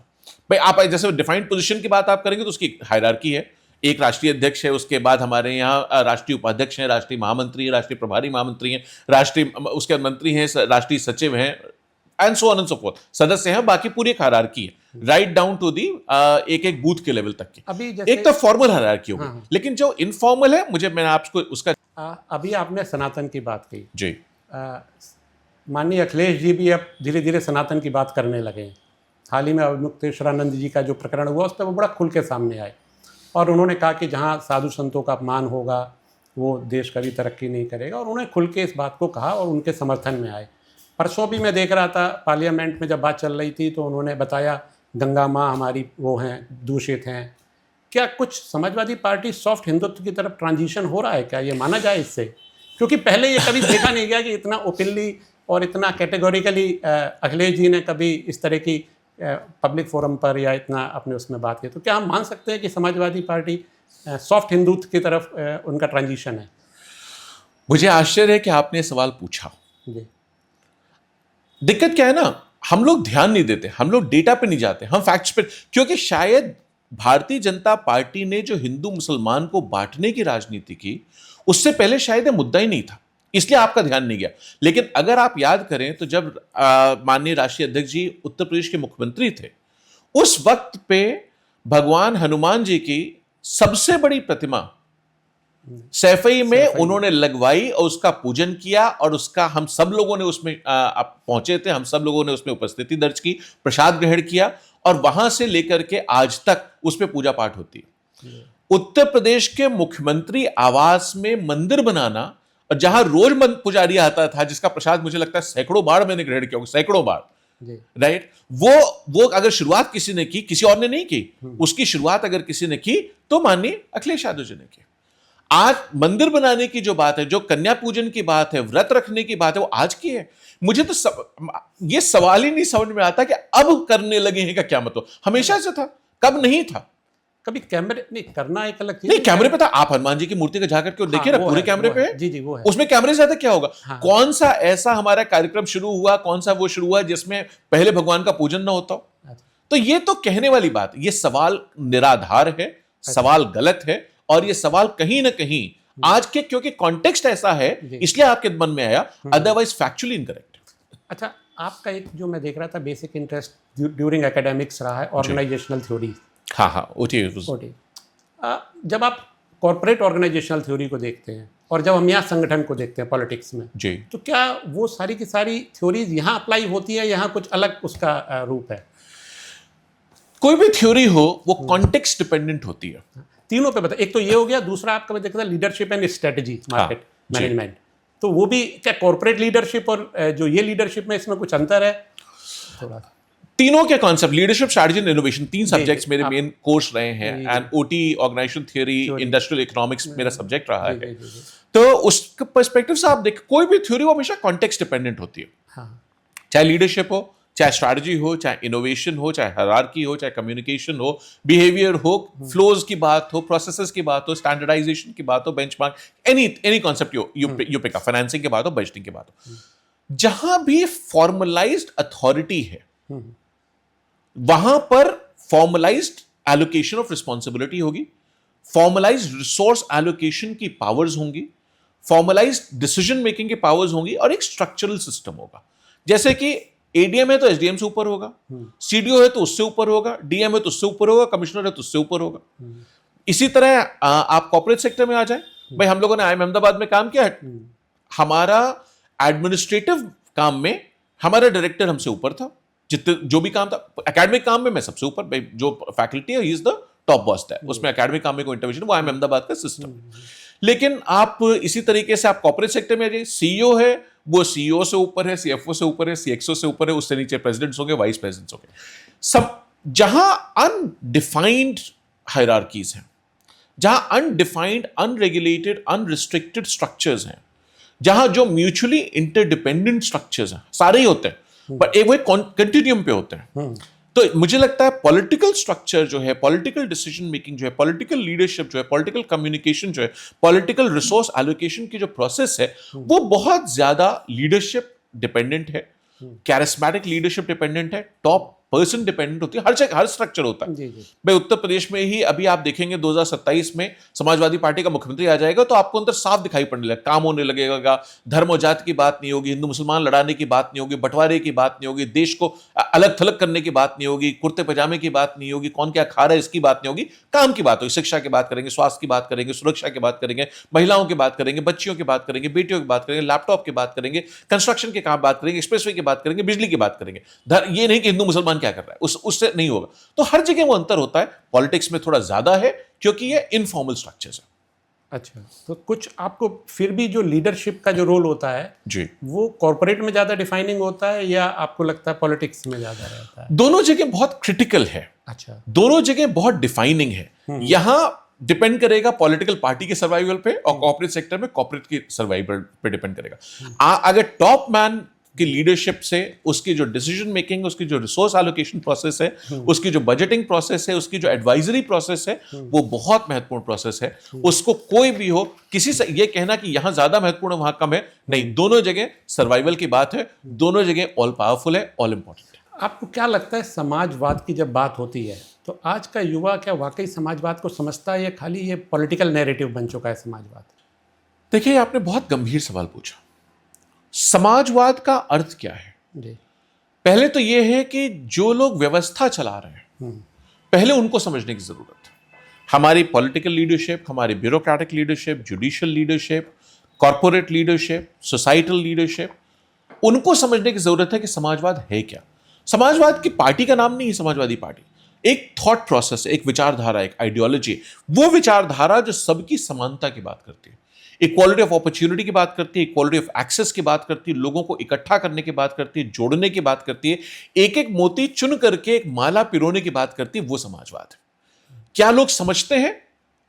भाई आप जैसे डिफाइंड पोजीशन की बात आप करेंगे तो उसकी हायरार्की है। एक राष्ट्रीय अध्यक्ष है, उसके बाद हमारे यहाँ राष्ट्रीय उपाध्यक्ष हैं, राष्ट्रीय महामंत्री हैं, राष्ट्रीय प्रभारी महामंत्री हैं, राष्ट्रीय उसके मंत्री हैं, राष्ट्रीय सचिव हैं, and so on and so fourth, सदस्य हैं। बाकी पूरी एक हायरार्की है, राइट डाउन टू दी एक एक बूथ के लेवल तक की। अभी एक तो फॉर्मल हायरार्की होगी, हाँ, लेकिन जो इनफॉर्मल है, मैंने आपको उसका अभी आपने सनातन की बात की जी, माननीय अखिलेश जी भी अब धीरे धीरे सनातन की बात करने लगे हैं। हाल ही में अवमुक्तेश्वरानंद जी का जो प्रकरण हुआ, उस पर वो बड़ा खुल के सामने आए, और उन्होंने कहा कि जहाँ साधु संतों का अपमान होगा वो देश कभी तरक्की नहीं करेगा, और उन्होंने खुल के इस बात को कहा और उनके समर्थन में आए। परसों भी मैं देख रहा था पार्लियामेंट में जब बात चल रही थी, तो उन्होंने बताया गंगा माँ हमारी वो हैं, दूषित हैं। क्या कुछ समाजवादी पार्टी सॉफ्ट हिंदुत्व की तरफ ट्रांजिशन हो रहा है क्या, ये माना जाए इससे? क्योंकि पहले ये कभी देखा नहीं गया कि इतना ओपनली और इतना कैटेगोरिकली अखिलेश जी ने कभी इस तरह की पब्लिक फोरम पर या इतना अपने उसमें बात की। तो क्या हम मान सकते हैं कि समाजवादी पार्टी सॉफ्ट हिंदुत्व की तरफ उनका ट्रांजिशन है? मुझे आश्चर्य है कि आपने सवाल पूछा। जी। दिक्कत क्या है ना, हम लोग ध्यान नहीं देते, हम लोग डेटा पे नहीं जाते, हम फैक्ट्स पे। क्योंकि शायद भारतीय जनता पार्टी ने जो हिंदू मुसलमान को बांटने की राजनीति की, उससे पहले शायद यह मुद्दा ही नहीं था, इसलिए आपका ध्यान नहीं गया। लेकिन अगर आप याद करें तो जब माननीय राष्ट्रीय अध्यक्ष जी उत्तर प्रदेश के मुख्यमंत्री थे, उस वक्त पे भगवान हनुमान जी की सबसे बड़ी प्रतिमा सैफई में उन्होंने लगवाई और उसका पूजन किया, और उसका हम सब लोगों ने उसमें पहुंचे थे, हम सब लोगों ने उसमें उपस्थिति दर्ज की, प्रसाद ग्रहण किया, और वहां से लेकर के आज तक उस पर पूजा पाठ होती है। उत्तर प्रदेश के मुख्यमंत्री आवास में मंदिर बनाना, और जहां रोज पुजारी आता था, जिसका प्रसाद मुझे लगता है सैकड़ों बार मैंने ग्रहण किया, सैकड़ों बार, राइट। वो अगर शुरुआत किसी ने की, किसी और ने नहीं की, उसकी शुरुआत अगर किसी ने की तो माननीय अखिलेश यादव जी ने की। आज मंदिर बनाने की जो बात है, जो कन्या पूजन की बात है, व्रत रखने की बात है, वो आज की है। मुझे तो ये सवाल ही नहीं समझ में आता कि अब करने लगे हैं का क्या मतलब। हमेशा से था, कब नहीं था? कभी कैमरे नहीं करना एक अलग चीज नहीं, कैमरे पे था। आप हनुमान जी की मूर्ति को जाकर के देखिए ना, पूरे कैमरे पे है। जी जी, वो है। उसमें कैमरे से ज्यादा क्या होगा? हाँ। कौन सा ऐसा हमारा कार्यक्रम शुरू हुआ, कौन सा वो शुरू हुआ जिसमें पहले भगवान का पूजन ना होता हो? तो ये तो कहने वाली बात, ये सवाल निराधार है, सवाल गलत है, और ये सवाल कहीं ना कहीं आज के, क्योंकि कॉन्टेक्स्ट ऐसा है इसलिए आपके मन में आया, अदरवाइज फैक्चुअली इनकरेक्ट। अच्छा, आपका एक जो मैं देख रहा था बेसिक इंटरेस्ट ड्यूरिंग एकेडमिक्स रहा है ऑर्गेनाइजेशनल थ्योरी। हाँ, ओटी। जब आप कॉर्पोरेट ऑर्गेनाइजेशनल थ्योरी को देखते हैं और जब हम यहाँ संगठन को देखते हैं पॉलिटिक्स में जी, तो क्या वो सारी की सारी थ्योरीज यहाँ अप्लाई होती है, यहाँ कुछ अलग उसका रूप है? कोई भी थ्योरी हो वो कॉन्टेक्स्ट डिपेंडेंट होती है। तीनों पे बता। एक तो ये हो गया, दूसरा आपका मैं देखता था leadership and strategy, market management. तो वो भी क्या कॉर्पोरेट लीडरशिप और जो ये लीडरशिप में इसमें कुछ अंतर है? थोड़ा तीनों के concept, leadership, strategy and innovation, 3 subjects मेरे मेन कोर्स रहे हैं, and OT, organisation theory, industrial economics मेरा सब्जेक्ट रहा है। तो उस पर्सपेक्टिव से आप देख, कोई भी थ्योरी वो हमेशा कॉन्टेक्स्ट डिपेंडेंट होती है। चाहे लीडरशिप हो, चाहे स्ट्रैटेजी हो, चाहे इनोवेशन हो, चाहे हायरार्की हो, चाहे कम्युनिकेशन हो, बिहेवियर हो, फ्लोज की बात हो, प्रोसेसेस की बात हो, स्टैंडर्डाइजेशन की बात हो, benchmark, any concept you pick up, financing की बात हो, बजटिंग की बात हो, जहां भी फॉर्मलाइज्ड अथॉरिटी है वहां पर फॉर्मलाइज्ड एलोकेशन ऑफ रिस्पॉन्सिबिलिटी होगी, फॉर्मलाइज्ड रिसोर्स एलोकेशन की पावर्स होंगी, फॉर्मलाइज्ड डिसीजन मेकिंग की पावर्स होंगी, और एक स्ट्रक्चरल सिस्टम होगा। जैसे कि एडीएम है तो एसडीएम से ऊपर होगा, सीडीओ है तो उससे ऊपर होगा, डीएम है तो उससे ऊपर होगा, कमिश्नर है तो उससे ऊपर होगा। इसी तरह आप कॉर्पोरेट सेक्टर में आ जाए, भाई हम लोगों ने आईआईएम अहमदाबाद में काम किया है, हमारा एडमिनिस्ट्रेटिव काम में हमारा डायरेक्टर हमसे ऊपर था, जितने जो भी काम था, एकेडमिक काम में मैं सबसे ऊपर, जो फैकल्टी है he is the top boss है, उसमें एकेडमिक काम में कोई इंटरवेंशन, वो आईआईएम अहमदाबाद का सिस्टम। लेकिन आप इसी तरीके से आप कॉर्पोरेट सेक्टर में आ जाइए, सीईओ है वो सीईओ से ऊपर है, सीएफओ से ऊपर है, सीएक्सओ से ऊपर है, उससे नीचे प्रेसिडेंट्स होंगे, वाइस प्रेसिडेंट्स होंगे। सब जहां अनडिफाइंड हायरार्कीज हैं, जहां अनडिफाइंड, अनरेगुलेटेड, अनरिस्ट्रिक्टेड स्ट्रक्चर्स हैं, जहां जो म्यूचुअली इंटरडिपेंडेंट स्ट्रक्चर्स हैं, सारे ही होते हैं पर एक वो कंटिन्यूम पे होते हैं। तो मुझे लगता है पॉलिटिकल स्ट्रक्चर जो है, पॉलिटिकल डिसीजन मेकिंग जो है, पॉलिटिकल लीडरशिप जो है, पॉलिटिकल कम्युनिकेशन जो है, पॉलिटिकल रिसोर्स एलोकेशन की जो प्रोसेस है, वो बहुत ज्यादा लीडरशिप डिपेंडेंट है, कैरिस्मेटिक लीडरशिप डिपेंडेंट है, टॉप पर्सन डिपेंडेंट होती है, हर जगह हर स्ट्रक्चर होता है। भाई उत्तर प्रदेश में ही अभी आप देखेंगे 2027 में समाजवादी पार्टी का मुख्यमंत्री आ जाएगा तो आपको अंदर साफ दिखाई पड़ने लगेगा, काम होने लगेगा, धर्म और जाति की बात नहीं होगी, हिंदू मुसलमान लड़ाने की बात नहीं होगी, बंटवारे की बात नहीं होगी, देश को अलग थलग करने की बात नहीं होगी, कुर्ते पजामे की बात नहीं होगी, कौन क्या खा रहा है इसकी बात नहीं होगी, काम की बात होगी, शिक्षा की बात करेंगे, स्वास्थ्य की बात करेंगे, सुरक्षा की बात करेंगे, महिलाओं की बात करेंगे, बच्चियों की बात करेंगे, बेटियों की बात करेंगे, लैपटॉप की बात करेंगे, कंस्ट्रक्शन के काम बात करेंगे, एक्सप्रेसवे की बात करेंगे, बिजली की बात करेंगे। ये नहीं कि हिंदू मुसलमान क्या कर रहा है, उससे नहीं होगा। तो हर जगह वो अंतर होता है, पॉलिटिक्स में थोड़ा ज्यादा है क्योंकि ये इनफॉर्मल स्ट्रक्चर्स है। अच्छा, तो कुछ आपको फिर भी जो लीडरशिप का जो रोल होता है जी, वो कॉर्पोरेट में ज्यादा डिफाइनिंग होता है या आपको लगता है पॉलिटिक्स में ज्यादा रहता है? दोनों जगह बहुत क्रिटिकल है। अच्छा, दोनों जगह बहुत डिफाइनिंग है। यहां डिपेंड करेगा पॉलिटिकल पार्टी के सर्वाइवल पे, और कॉर्पोरेट सेक्टर में कॉर्पोरेट की सर्वाइवल पे डिपेंड करेगा। अगर टॉप मैन की लीडरशिप से उसकी जो डिसीजन मेकिंग, उसकी जो रिसोर्स एलोकेशन प्रोसेस है, उसकी जो बजटिंग प्रोसेस है, उसकी जो एडवाइजरी प्रोसेस है, वो बहुत महत्वपार्ण प्रोसेस है। उसको कोई भी हो, किसी से ये कहना कि यहां ज्यादा महत्वपूर्ण वहां कम है, नहीं, दोनों जगह सर्वाइवल की बात है, दोनों जगह ऑल पावरफुल है, ऑल इंपॉर्टेंट है। आपको क्या लगता है समाजवाद की जब बात होती है तो आज का युवा क्या वाकई समाजवाद को समझता है या खाली ये पॉलिटिकल नैरेटिव बन चुका है समाजवाद? देखिए, आपने बहुत गंभीर सवाल पूछा। समाजवाद का अर्थ क्या है? पहले तो यह है कि जो लोग व्यवस्था चला रहे हैं, पहले उनको समझने की जरूरत है। हमारी पॉलिटिकल लीडरशिप, हमारी bureaucratic leadership, judicial leadership, corporate leadership, societal leadership, उनको समझने की जरूरत है कि समाजवाद है क्या। समाजवाद की पार्टी का नाम नहीं है समाजवादी पार्टी, एक थॉट प्रोसेस, एक विचारधारा, एक आइडियोलॉजी, वो विचारधारा जो सबकी समानता की बात करती है, इक्वालिटी ऑफ अपॉर्चुनिटी की बात करती है, इक्वालिटी ऑफ एक्सेस की बात करती है, लोगों को इकट्ठा करने की बात करती है, जोड़ने की बात करती है, एक एक मोती चुन करके एक माला पिरोने की बात करती है, वो समाजवाद है। क्या लोग समझते हैं?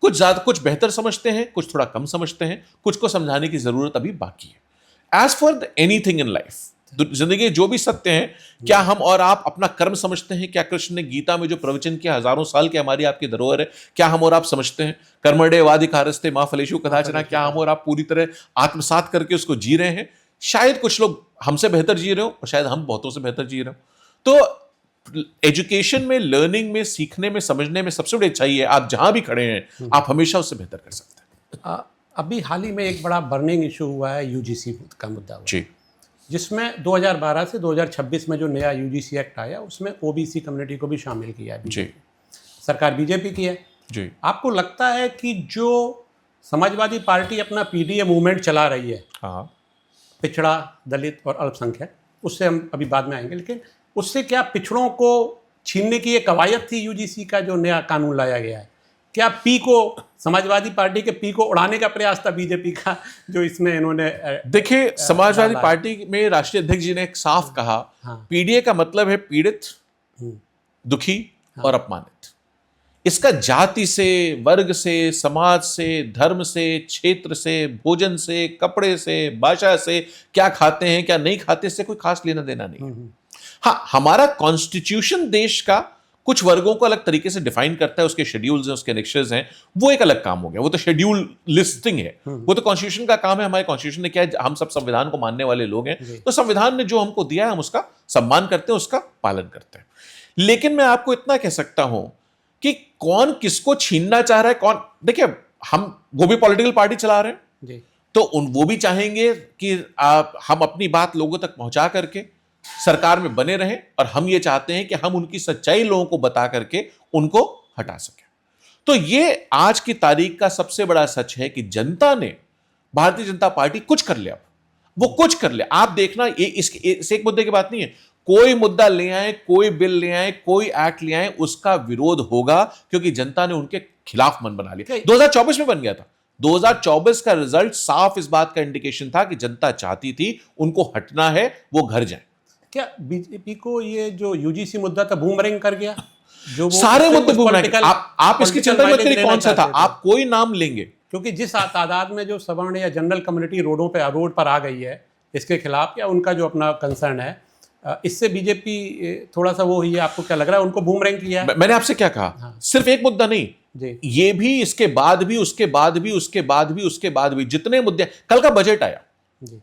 कुछ ज्यादा, कुछ बेहतर समझते हैं, कुछ थोड़ा कम समझते हैं, कुछ को समझाने की जरूरत अभी बाकी है। As for anything in life, जिंदगी जो भी सत्य है, क्या हम और आप अपना कर्म समझते हैं? क्या कृष्ण ने गीता में जो प्रवचन किया, हजारों साल के हमारी आपकी धरोहर है, क्या हम और आप समझते हैं? कर्मण्येवाधिकारस्ते मा फलेषु कदाचन, क्या हम और आप पूरी तरह आत्मसात करके उसको जी रहे हैं? शायद कुछ लोग हमसे बेहतर जी रहे हो और शायद हम बहुतों से बेहतर जी रहे हो। तो एजुकेशन में, लर्निंग में, सीखने में, समझने में सबसे बड़ी अच्छाई है, आप जहां भी खड़े हैं आप हमेशा उससे बेहतर कर सकते हैं। अभी हाल ही में एक बड़ा बर्निंग इशू हुआ है, यूजीसी का मुद्दा हुआ, जी, जिसमें 2012 से 2026 में जो नया यूजीसी एक्ट आया उसमें ओबीसी कम्युनिटी को भी शामिल किया है। जी, सरकार बीजेपी की है। जी, आपको लगता है कि जो समाजवादी पार्टी अपना पीडीए मूवमेंट चला रही है, पिछड़ा, दलित और अल्पसंख्यक, उससे हम अभी बाद में आएंगे, लेकिन उससे क्या पिछड़ों को छीनने की एक कवायद थी यूजीसी का जो नया कानून लाया गया है? क्या पी को, समाजवादी पार्टी के पी को उड़ाने का प्रयास था बीजेपी का, जो इसमें इन्होंने? देखिए, समाजवादी पार्टी में राष्ट्रीय अध्यक्ष जी ने साफ कहा, पीडीए का मतलब है पीड़ित, दुखी और अपमानित। इसका जाति से, वर्ग से, समाज से, धर्म से, क्षेत्र से, भोजन से, कपड़े से, भाषा से, क्या खाते हैं क्या नहीं खाते, इससे कोई खास लेना देना नहीं है। हाँ, हमारा कॉन्स्टिट्यूशन देश का कुछ वर्गों को अलग तरीके से डिफाइन करता है, उसके शेड्यूल्स हैं, उसके एनेक्सेस हैं, वो एक अलग काम हो गया, वो तो शेड्यूल लिस्टिंग है, वो तो कॉन्स्टिट्यूशन का काम है। हमारे कॉन्स्टिट्यूशन ने क्या है, हम सब संविधान को मानने वाले लोग हैं, तो संविधान ने जो हमको दिया है हम उसका सम्मान करते हैं, उसका पालन करते हैं। लेकिन मैं आपको इतना कह सकता हूं कि कौन किसको छीनना चाह रहा है, कौन, देखिए वो भी पॉलिटिकल पार्टी चला रहे हैं, तो वो भी चाहेंगे कि हम अपनी बात लोगों तक पहुंचा करके सरकार में बने रहें, और हम ये चाहते हैं कि हम उनकी सच्चाई लोगों को बता करके उनको हटा सकें। तो ये आज की तारीख का सबसे बड़ा सच है कि जनता ने, भारतीय जनता पार्टी कुछ कर लिया, वो कुछ कर लिया। आप देखना, ये इस एक मुद्दे की बात नहीं है, कोई मुद्दा ले आए, कोई बिल ले आए, कोई एक्ट ले आए, उसका विरोध होगा, क्योंकि जनता ने उनके खिलाफ मन बना लिया। 2024 में बन गया था। 2024 का रिजल्ट साफ इस बात का इंडिकेशन था कि जनता चाहती थी उनको हटना है, वो घर जाए। क्या बीजेपी को ये जो यूजीसी मुद्दा था बूमरैंग कर गया? जो सारे मुद्दे बूमरैंग। आप इसकी चिंता मत करिए, कौन सा था, आप कोई नाम लेंगे, क्योंकि जिस तादाद में जो सवर्ण या जनरल कम्युनिटी रोड पर आ गई है इसके खिलाफ, या उनका जो अपना कंसर्न है, इससे बीजेपी थोड़ा सा वो हुई है। आपको क्या लग रहा है, उनको बूमरैंग किया है? मैंने आपसे क्या कहा, हाँ। सिर्फ एक मुद्दा नहीं जी, ये भी, इसके बाद भी, उसके बाद भी, उसके बाद भी, उसके बाद भी जितने मुद्दे। कल का बजट आया,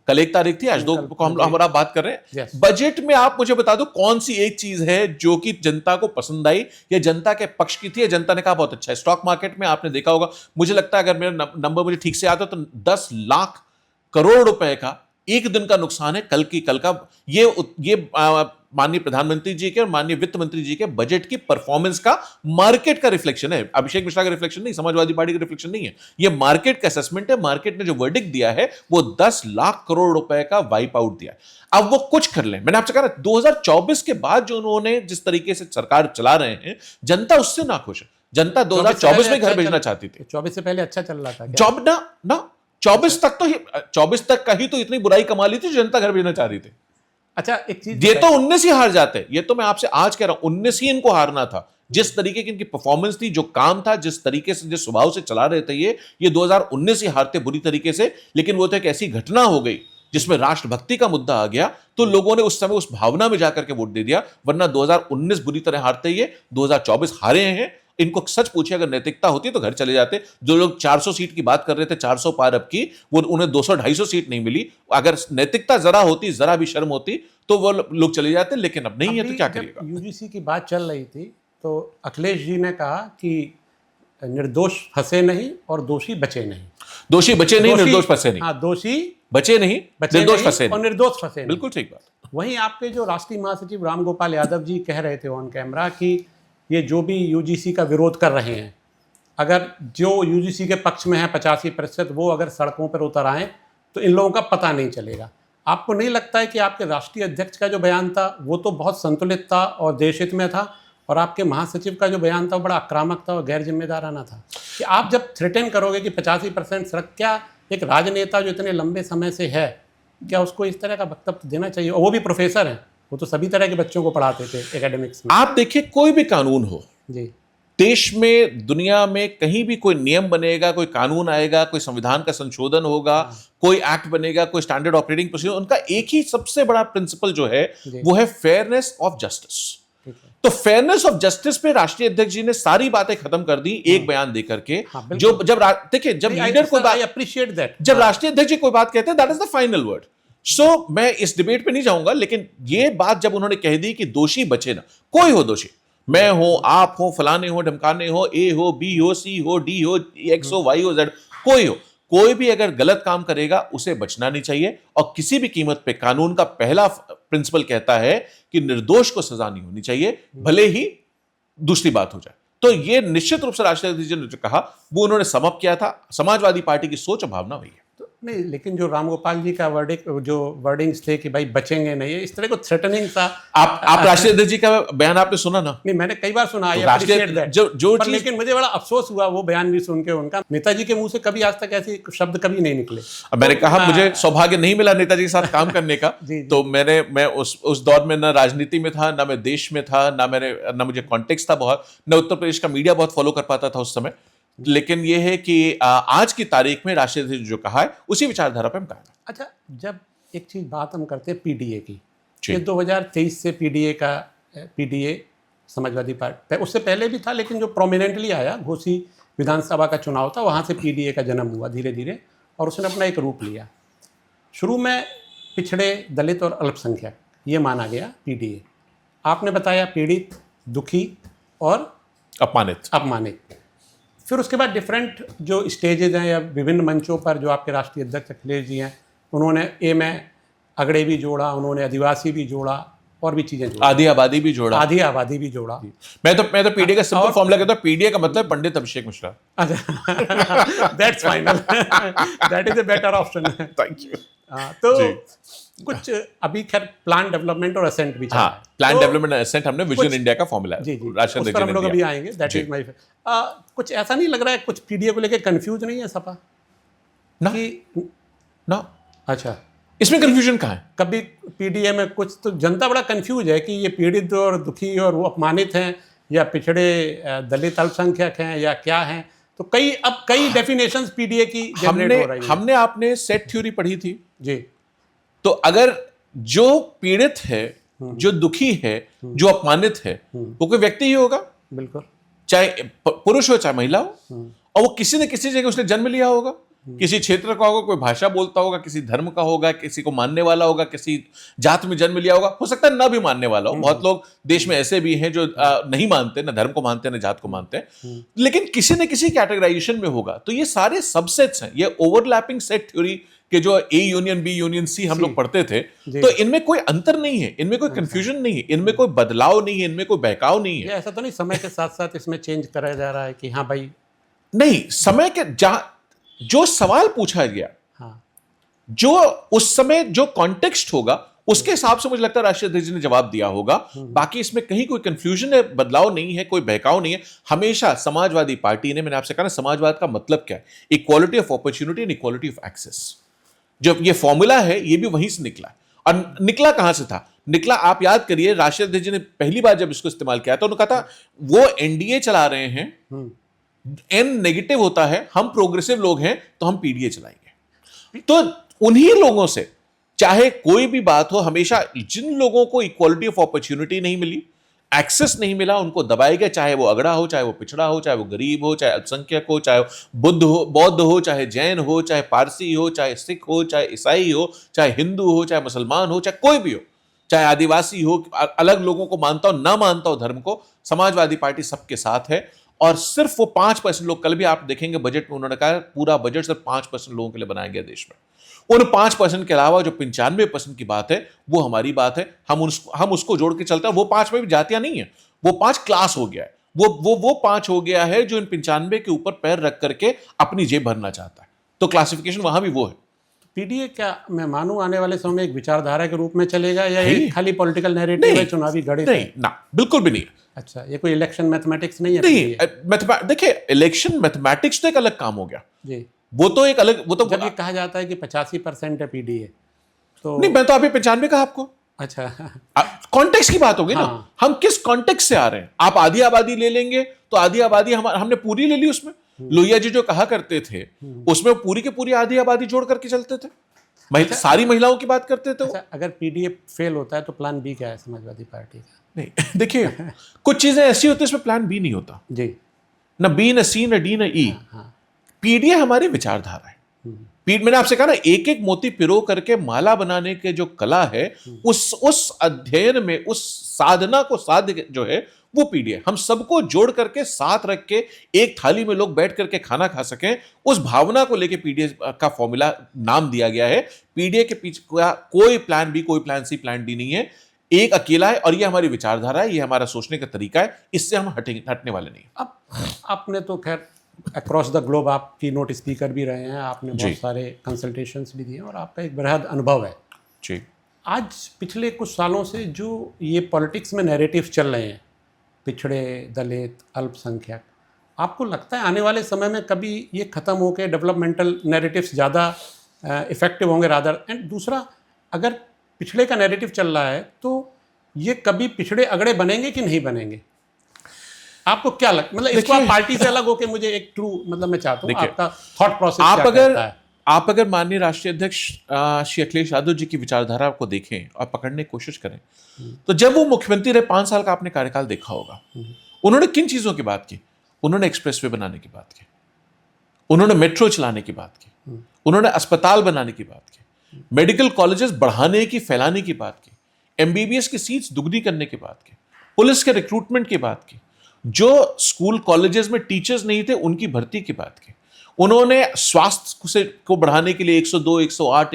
कल 1 तारीख थी, आज 2 को हम बात कर रहे हैं। बजट में आप मुझे बता दो कौन सी एक चीज है जो कि जनता को पसंद आई, या जनता के पक्ष की थी, या जनता ने कहा बहुत अच्छा है। स्टॉक मार्केट में आपने देखा होगा, मुझे लगता है, अगर मेरा नंबर मुझे ठीक से याद है, तो 10 लाख करोड़ रुपए का एक दिन का नुकसान है कल का। ये माननीय प्रधानमंत्री जी के और माननीय वित्त मंत्री जी के बजट की परफॉर्मेंस का, मार्केट का रिफ्लेक्शन है। अभिषेक मिश्रा का रिफ्लेक्शन नहीं, समाजवादी पार्टी का रिफ्लेक्शन नहीं है, ये मार्केट का असेसमेंट है। मार्केट ने जो वर्डिक्ट दिया है वो 10 लाख करोड़ रुपए का वाइप आउट दिया है। अब वो कुछ कर लें, मैंने आपसे कहा 2024 के बाद जो उन्होंने जिस तरीके से सरकार चला रहे हैं, जनता उससे नाखुश है। जनता 2024 में घर भेजना चाहती थी। 24 से पहले अच्छा चल रहा था, 24 तक का ही तो इतनी बुराई कमा ली थी, जनता घर भेजना चाह रही थी। अच्छा, एक चीज, ये तो 19 ही हार जाते, ये तो मैं आपसे आज कह रहा हूं, 19 ही इनको हारना था। जिस तरीके की इनकी परफॉर्मेंस थी, जो काम था, जिस तरीके से, जिस स्वभाव से चला रहे थे, ये 2019 ही हारते बुरी तरीके से। लेकिन वो तो एक ऐसी घटना हो गई जिसमें राष्ट्रभक्ति का मुद्दा आ गया, तो लोगों ने उस समय उस भावना में जाकर के वोट दे दिया। वरना 2019 बुरी तरह हारते, ये 2024 हारे हैं। इनको सच पूछे, अगर नैतिकता होती तो घर चले जाते। जो लोग 400 सीट की बात कर रहे थे, 400 पार अब की, वो उन्हें 200-250 सीट नहीं मिली। अगर नैतिकता जरा होती, जरा भी शर्म होती, तो वो लोग चले जाते, लेकिन अब नहीं है, तो क्या करिएगा। यूजीसी की बात चल रही थी तो अखिलेश जी ने कहा कि निर्दोष फंसे नहीं और दोषी बचे नहीं। दोषी बचे नहीं, निर्दोष फंसे नहीं। हाँ, दोषी बचे नहीं, निर्दोष फंसे नहीं, और निर्दोष फंसे नहीं। बिल्कुल ठीक बात। वहीं आपके जो राष्ट्रीय महासचिव राम गोपाल यादव जी कह रहे थे ऑन कैमरा कि ये जो भी यूजीसी का विरोध कर रहे हैं, अगर जो यूजीसी के पक्ष में है 85%, वो अगर सड़कों पर उतर आए तो इन लोगों का पता नहीं चलेगा। आपको नहीं लगता है कि आपके राष्ट्रीय अध्यक्ष का जो बयान था वो तो बहुत संतुलित था और देशहित में था, और आपके महासचिव का जो बयान था वो बड़ा आक्रामक था और गैर जिम्मेदाराना था? कि आप जब थ्रेटन करोगे कि 85% सड़क, क्या एक राजनेता जो इतने लंबे समय से है, क्या उसको इस तरह का वक्तव्य देना चाहिए? और वो भी प्रोफेसर हैं, वो तो सभी तरह के बच्चों को पढ़ाते थे एकेडमिक्स में। आप देखिए, कोई भी कानून हो जी, देश में, दुनिया में, कहीं भी कोई नियम बनेगा, कोई कानून आएगा, कोई संविधान का संशोधन होगा, कोई एक्ट बनेगा, कोई स्टैंडर्ड ऑपरेटिंग प्रोसीजर, उनका एक ही सबसे बड़ा प्रिंसिपल जो है वो है फेयरनेस ऑफ जस्टिस। तो फेयरनेस ऑफ जस्टिस पे राष्ट्रीय अध्यक्ष जी ने सारी बातें खत्म कर दी एक बयान देकर के। जो देखिए, जब लीडर कोई बात, अप्रिशिएट दैट, जब राष्ट्रीय अध्यक्ष जी कोई बात कहते हैं, that is the final word. So मैं इस डिबेट पे नहीं जाऊंगा, लेकिन ये बात जब उन्होंने कह दी कि दोषी बचे ना, कोई हो दोषी, मैं हो, आप हो, फलाने हो, ढमकाने हो, ए हो, बी हो, सी हो, डी हो, एक्स हो, वाई हो, जेड, कोई हो, कोई भी अगर गलत काम करेगा उसे बचना नहीं चाहिए। और किसी भी कीमत पे कानून का पहला प्रिंसिपल कहता है कि निर्दोष को सजा नहीं होनी चाहिए, भले ही दूसरी बात हो जाए। तो ये निश्चित रूप से राष्ट्रीय अध्यक्ष ने जो कहा वो उन्होंने समअप किया था। समाजवादी पार्टी की सोच और भावना वही है। तो नहीं, लेकिन जो राम गोपाल जी का वर्डिंग्स थे कि भाई बचेंगे नहीं, इस तरह को थ्रेटनिंग था। आप राष्ट्रीय अध्यक्ष जी का बयान आपने सुना ना? नहीं, मैंने कई बार सुना, जो लेकिन मुझे बड़ा अफसोस हुआ वो बयान भी सुन के उनका। नेताजी के मुंह से कभी आज तक ऐसे शब्द कभी नहीं निकले। मैंने कहा मुझे सौभाग्य नहीं मिला नेताजी के साथ काम करने का। तो मैं उस दौर में न राजनीति में था, ना मैं देश में था, ना मुझे कॉन्टेक्स्ट था बहुत, न उत्तर प्रदेश का मीडिया बहुत फॉलो कर पाता था उस समय। लेकिन ये है कि आज की तारीख में राष्ट्रीय अध्यक्ष जो कहा है उसी विचारधारा पे हम कहा। अच्छा, जब एक चीज बात हम करते हैं पीडीए की, ये 2023 से पीडीए समाजवादी पार्टी, उससे पहले भी था लेकिन जो प्रोमिनेंटली आया, घोसी विधानसभा का चुनाव था, वहाँ से पीडीए का जन्म हुआ धीरे धीरे, और उसने अपना एक रूप लिया। शुरू में पिछड़े, दलित और अल्पसंख्यक ये माना गया पीडीए। आपने बताया पीड़ित, दुखी और अपमानित। फिर उसके बाद डिफरेंट जो स्टेजेज हैं या विभिन्न मंचों पर जो आपके राष्ट्रीय अध्यक्ष अखिलेश जी हैं, उन्होंने ए में अगड़े भी जोड़ा, उन्होंने आदिवासी भी जोड़ा और भी चीजें जोड़ा, आधी आबादी भी जोड़ा। मैं तो पीडीए का सिंपल फॉर्मूला कहता हूं, पीडीए का मतलब Pandit Abhishek Mishra. That's final, that is a better option. Thank you. तो कुछ अभी खैर प्लान डेवलपमेंट और असेंट भी चला है। प्लान डेवलपमेंट एसेंट हमने विजन इंडिया का फॉर्मूला है, उस पर हम लोग अभी आएंगे। That is my. कुछ ऐसा नहीं लग रहा है कुछ पीडीए को लेके कंफ्यूज नहीं है सपा ना? अच्छा, इसमें कंफ्यूजन कहाँ है? कभी पीडीए में कुछ तो जनता बड़ा कंफ्यूज है कि ये पीड़ित और दुखी और वो अपमानित हैं या पिछड़े दलित अल्पसंख्यक हैं या क्या हैं। तो कई डेफिनेशंस पीडीए की जनरेट हो रही है। हमने आपने सेट थ्योरी पढ़ी थी जी। तो अगर जो पीड़ित है, जो दुखी है, जो अपमानित है, वो कोई व्यक्ति ही होगा, बिल्कुल, चाहे पुरुष हो चाहे महिला हो, और वो किसी न किसी जगह उसने जन्म लिया होगा, किसी क्षेत्र का होगा, कोई भाषा बोलता होगा, किसी धर्म का होगा, किसी को मानने वाला होगा, किसी जात में जन्म लिया होगा, हो सकता है ना भी मानने वाला हो। बहुत लोग देश में ऐसे भी हैं जो नहीं मानते, ना धर्म को मानते हैं, ना जात को मानते हैं, लेकिन किसी न किसी कैटेगराइजेशन में होगा। तो ये सारे सबसेट्स हैं, ये ओवरलैपिंग सेट थ्योरी के जो A union B union C हम लोग पढ़ते थे, तो इनमें कोई अंतर नहीं है, इनमें कोई कंफ्यूजन नहीं है, इनमें कोई बदलाव नहीं है, इनमें कोई बहकाव नहीं है। ऐसा तो नहीं समय के साथ साथ इसमें चेंज करा जा रहा है कि हाँ भाई? नहीं, समय के जो सवाल पूछा गया, जो उस समय जो कॉन्टेक्स्ट होगा उसके हिसाब से मुझे लगता है राष्ट्रीय अध्यक्ष ने जवाब दिया होगा। बाकी इसमें कहीं कोई कंफ्यूजन है, बदलाव नहीं है, कोई बहकाव नहीं है। हमेशा समाजवादी पार्टी ने, मैंने आपसे कहा ना, समाजवाद का मतलब क्या है? Equality of opportunity and equality of access. जो ये फॉर्मूला है ये भी वहीं से निकला। और निकला कहां से था? निकला, आप याद करिए, राष्ट्रीय अध्यक्ष ने पहली बार जब इसको इस्तेमाल किया था, उन्होंने कहा था वो एनडीए चला रहे हैं, एन नेगेटिव होता है, हम प्रोग्रेसिव लोग हैं तो हम पीडीए चलाएंगे। तो उन्हीं लोगों से चाहे कोई भी बात हो, हमेशा जिन लोगों को इक्वालिटी ऑफ अपॉर्चुनिटी नहीं मिली, एक्सेस नहीं मिला, उनको दबाया गया, चाहे वो अगड़ा हो, चाहे वो पिछड़ा हो, चाहे वो गरीब हो, चाहे अल्पसंख्यक हो, चाहे बौद्ध हो, चाहे जैन हो, चाहे पारसी हो, चाहे सिख हो, चाहे ईसाई हो, चाहे हिंदू हो, चाहे मुसलमान हो, चाहे कोई भी हो, चाहे आदिवासी हो, अलग लोगों को मानता हो ना मानता हो धर्म को, समाजवादी पार्टी सबके साथ है। और सिर्फ वो 5% लोग, कल भी आप देखेंगे बजट में उन्होंने कहा पूरा बजट सिर्फ 5% लोगों के लिए बनाया गया देश में। उन 5% के अलावा जो 95% की बात है वो हमारी बात है, हम उसको जोड़ के चलते हैं। वो 5 में भी जातियां नहीं है, वो 5 क्लास हो गया है, वो 5 हो गया है जो इन 95 के ऊपर पैर रख करके अपनी जेब भरना चाहता है। तो क्लासिफिकेशन वहां भी वो है। पीडीए क्या मैं मानूं आने वाले समय में एक विचारधारा के रूप में चलेगा या ये खाली पॉलिटिकल नैरेटिव है, चुनावी गणित? नहीं ना, बिल्कुल भी नहीं। अच्छा, ये कोई इलेक्शन मैथमेटिक्स नहीं है? नहीं, देखिए इलेक्शन मैथमेटिक्स तो एक अलग काम हो गया जी। वो तो एक अलग, वो तो जब ये कहा जाता है कि 85% है पीडीए, तो नहीं, मैं तो अभी 95 कहा आपको। अच्छा, कॉन्टेक्स्ट की बात होगी ना, हम किस कॉन्टेक्स्ट से आ रहे हैं। आप आधी आबादी ले लेंगे तो आधी आबादी हमने पूरी ले ली। उसमें लोहिया जी जो कहा करते थे उसमें पूरी की पूरी आधी आबादी जोड़ करके चलते थे, सारी महिलाओं की बात करते थे। अच्छा, अगर पीडीए फेल होता है तो प्लान बी क्या है समाजवादी पार्टी का? नहीं, देखिए कुछ चीजें ऐसी होती है इसमें प्लान बी नहीं होता जी, ना बी, ना सी, ना डी, ना ई। पीडीए हमारी विचारधारा है। मैंने आपसे कहा ना, एक एक मोती पिरो करके माला बनाने के जो कला है, उस अध्ययन में, उस साधना को साध्य जो है वो पीडीए। हम सबको जोड़ करके साथ रख के एक थाली में लोग बैठ करके खाना खा सकें, उस भावना को लेके पीडीए का फॉर्मूला नाम दिया गया है। पीडीए के पीछे कोई प्लान बी, कोई प्लान सी, प्लान डी नहीं है, एक अकेला है। और ये हमारी विचारधारा है, ये हमारा सोचने का तरीका है, इससे हम हटने वाले नहीं। अब आपने तो खैर अक्रॉस द ग्लोब आप की नोट स्पीकर भी रहे हैं, आपने बहुत सारे कंसल्टेशंस भी दिए और आपका एक बृहद अनुभव है जी। आज पिछले कुछ सालों से जो ये पॉलिटिक्स में नैरेटिव चल रहे हैं, पिछड़े, दलित, अल्पसंख्यक, आपको लगता है आने वाले समय में कभी ये ख़त्म होकर डेवलपमेंटल नैरेटिव्स ज़्यादा इफ़ेक्टिव होंगे रादर? एंड दूसरा, अगर पिछड़े का नैरेटिव चल रहा है तो ये कभी पिछड़े अगड़े बनेंगे कि नहीं बनेंगे? आपको क्या लगता है? मतलब इसको आप पार्टी से अलग होकर, मुझे एक ट्रू मतलब मैं चाहता हूँ आपका थॉट प्रोसेस क्या कहता है? आप अगर माननीय राष्ट्रीय अध्यक्ष श्री अखिलेश यादव जी की विचारधारा को देखें और पकड़ने की कोशिश करें, तो जब वो मुख्यमंत्री रहे 5 साल का आपने कार्यकाल देखा होगा, उन्होंने किन चीजों की बात की? उन्होंने एक्सप्रेसवे बनाने की बात की, उन्होंने मेट्रो चलाने की बात की, उन्होंने अस्पताल बनाने की बात की, मेडिकल कॉलेजेस बढ़ाने की, फैलाने की बात की, एमबीबीएस की सीट्स दुगनी करने की बात की, पुलिस के रिक्रूटमेंट की बात की, जो स्कूल कॉलेजेस में टीचर्स नहीं थे उनकी भर्ती की बात की, उन्होंने स्वास्थ्य को बढ़ाने के लिए 102, 108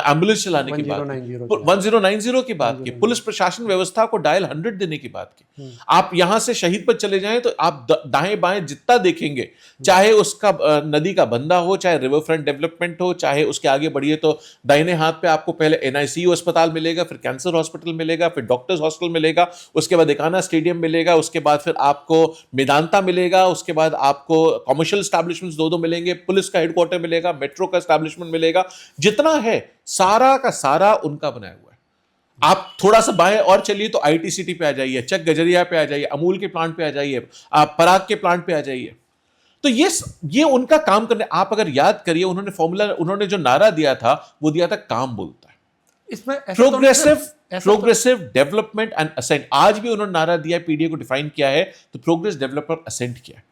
एम्बुलेंस चलाने की बात की, 1090 की बात की, पुलिस प्रशासन व्यवस्था को डायल 100 देने की बात की। आप यहां से शहीद पर चले जाएं तो आप दाएं बाएं जितना देखेंगे, चाहे उसका नदी का बंदा हो, चाहे रिवर फ्रंट डेवलपमेंट हो, चाहे उसके आगे बढ़िए तो दाहिने हाथ पे आपको पहले एनआईसीयू अस्पताल मिलेगा, फिर कैंसर हॉस्पिटल मिलेगा, फिर डॉक्टर्स हॉस्पिटल मिलेगा, उसके बाद एकाना स्टेडियम मिलेगा, उसके बाद फिर आपको मेदांता मिलेगा, उसके बाद आपको कॉमर्शियल एस्टैब्लिशमेंट्स दो मिलेंगे, पुलिस का हेडक्वार्टर मिलेगा, मेट्रो का एस्टैब्लिशमेंट मिलेगा, जितना है सारा का सारा उनका बनाया हुआ है। आप थोड़ा सा बाएं और चलिए तो आईटी सिटी पे आ जाइए, चक गजरिया पे आ जाइए, अमूल के प्लांट पे आ जाइए, आप पराग के प्लांट पे आ जाइए। तो ये उनका काम करने, आप अगर याद करिए उन्होंने फॉर्मूला, उन्होंने जो नारा दिया था वो दिया था काम बोलता है, इसमें प्रोग्रेसिव डेवलपमेंट एंड असेंट। आज भी उन्होंने नारा दिया, पीडीए को डिफाइन किया है तो प्रोग्रेस डेवलपमेंट असेंट किया है।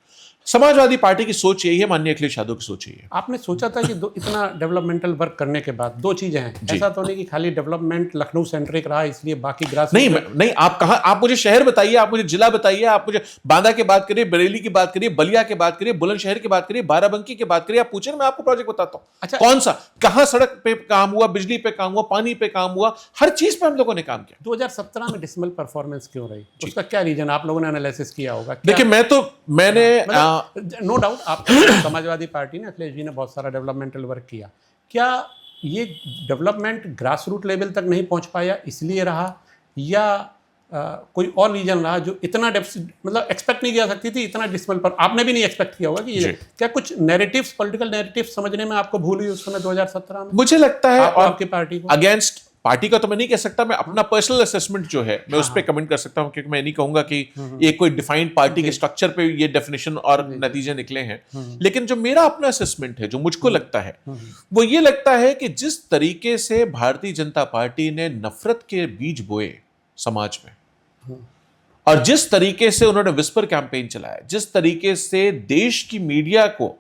समाजवादी पार्टी की सोच यही है, माननीय अखिलेश यादव की सोच यही है। आपने सोचा था कि इतना डेवलपमेंट वर्क करने के बाद दो चीजें हैं, ऐसा तो नहीं कि खाली डेवलपमेंट लखनऊ सेंट्रिक रहा इसलिए बाकी ग्रास नहीं, आप कहां, आप मुझे शहर बताइए, आप मुझे जिला बताइए, आप मुझे बांदा की बात करिए, बरेली की बात करिए, बलिया की बात करिए, बुलंदशहर की बात करिए, बाराबंकी की बात करिए, आप पूछे, मैं आपको प्रोजेक्ट बताता हूं। अच्छा, कौन सा, कहां सड़क पे काम हुआ, बिजली पे काम हुआ, पानी पे काम हुआ, हर चीज पे हम लोगों ने काम किया। 2017 में डिसमल परफॉर्मेंस क्यों रही, उसका क्या रीजन आप लोगों ने एनालिसिस किया होगा? देखिए, मैंने नो डाउट आप समाजवादी पार्टी ने, अखिलेश जी ने बहुत सारा डेवलपमेंटल वर्क किया, क्या ये डेवलपमेंट ग्रास रूट लेवल तक नहीं पहुंच पाया इसलिए रहा, या कोई और रीजन रहा जो इतना मतलब एक्सपेक्ट नहीं किया सकती थी इतना डिसमल पर? आपने भी नहीं एक्सपेक्ट किया होगा कि ये क्या कुछ नैरेटिव्स, पॉलिटिकल नैरेटिव्स समझने में आपको भूल हुई उस समय 2017 में? मुझे लगता है आपकी पार्टी को अगेंस्ट, पार्टी का तो मैं नहीं कह सकता, मैं अपना पर्सनल असेसमेंट जो है मैं उस पर कमेंट कर सकता हूं, क्योंकि मैं नहीं कहूंगा कि ये कोई डिफाइंड पार्टी के स्ट्रक्चर पे ये डेफिनेशन और नतीजे निकले हैं। लेकिन जो मेरा अपना असेसमेंट है, जो मुझको लगता है, वो ये लगता है कि जिस तरीके से भारतीय जनता पार्टी ने नफरत के बीज बोए समाज में, और जिस तरीके से उन्होंने विस्पर कैंपेन चलाया, जिस तरीके से देश की मीडिया को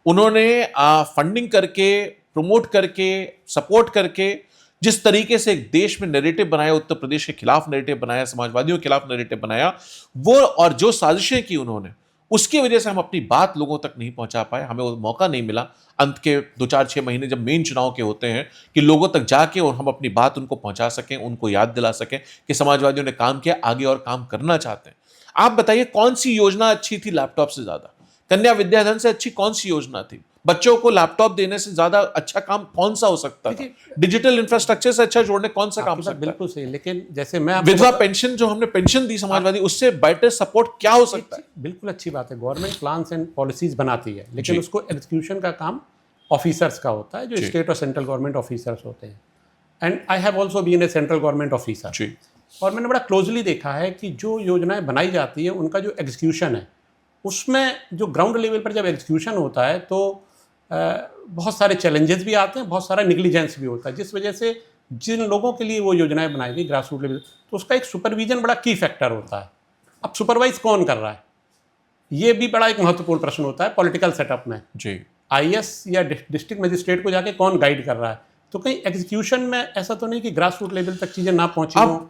उन्होंने फंडिंग करके, प्रमोट करके, सपोर्ट करके, जिस तरीके से एक देश में नैरेटिव बनाया, उत्तर प्रदेश के खिलाफ नैरेटिव बनाया, समाजवादियों के खिलाफ नैरेटिव बनाया, वो और जो साजिशें की उन्होंने, उसकी वजह से हम अपनी बात लोगों तक नहीं पहुंचा पाए। हमें वो मौका नहीं मिला अंत के 2-4-6 महीने जब मेन चुनाव के होते हैं कि लोगों तक जाके और हम अपनी बात उनको पहुंचा सकें, उनको याद दिला सकें कि समाजवादियों ने काम किया, आगे और काम करना चाहते हैं। आप बताइए कौन सी योजना अच्छी थी लैपटॉप से ज्यादा? कन्या विद्याधन से अच्छी कौन सी योजना थी? बच्चों को लैपटॉप देने से ज्यादा अच्छा काम कौन सा हो सकता था? डिजिटल इंफ्रास्ट्रक्चर से अच्छा जोड़ने कौन सा काम हो सकता है? बिल्कुल सही, लेकिन जैसे मैं विधवा पेंशन, जो हमने पेंशन दी समाजवादी, उससे बेटर सपोर्ट क्या हो सकता है? बिल्कुल अच्छी बात है, गवर्नमेंट प्लान्स एंड पॉलिसीज बनाती है, लेकिन उसको एग्जीक्यूशन का काम ऑफिसर्स का होता है, जो स्टेट और सेंट्रल गवर्नमेंट ऑफिसर्स होते हैं। And I have also been a central government officer, और मैंने बड़ा क्लोजली देखा है कि जो योजनाएं बनाई जाती है उनका जो एग्जीक्यूशन है, उसमें जो ग्राउंड लेवल पर जब एग्जीक्यूशन होता है तो बहुत सारे चैलेंजेस भी आते हैं, बहुत सारा निगलिजेंस भी होता है, जिस वजह से जिन लोगों के लिए वो योजनाएं बनाई गई ग्रास रूट लेवल, तो उसका एक सुपरविजन बड़ा की फैक्टर होता है। अब सुपरवाइज कौन कर रहा है, ये भी बड़ा एक महत्वपूर्ण प्रश्न होता है पॉलिटिकल सेटअप में जी। आईएएस या डिस्ट्रिक्ट मजिस्ट्रेट को जाके कौन गाइड कर रहा है? तो कहीं एग्जीक्यूशन में ऐसा तो नहीं कि ग्रास रूट लेवल तक चीज़ें ना पहुँची हो?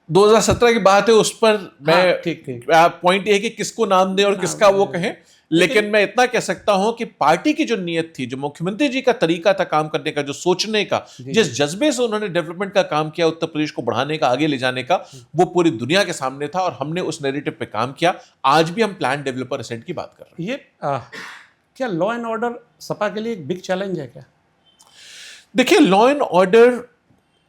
2017 की बात है, उस पर मैं ठीक ठीक पॉइंट ये है कि किसको नाम दे और किसका वो कहें, लेकिन मैं इतना कह सकता हूं कि पार्टी की जो नीयत थी, जो मुख्यमंत्री जी का तरीका था काम करने का, जो सोचने का, जिस जज्बे से उन्होंने डेवलपमेंट का काम किया, उत्तर प्रदेश को बढ़ाने का, आगे ले जाने का, वो पूरी दुनिया के सामने था और हमने उस नैरेटिव पे काम किया। आज भी हम प्लान डेवलपर एसेंट की बात कर रहे हैं। ये क्या लॉ एंड ऑर्डर सपा के लिए एक बिग चैलेंज है क्या? देखिए, लॉ एंड ऑर्डर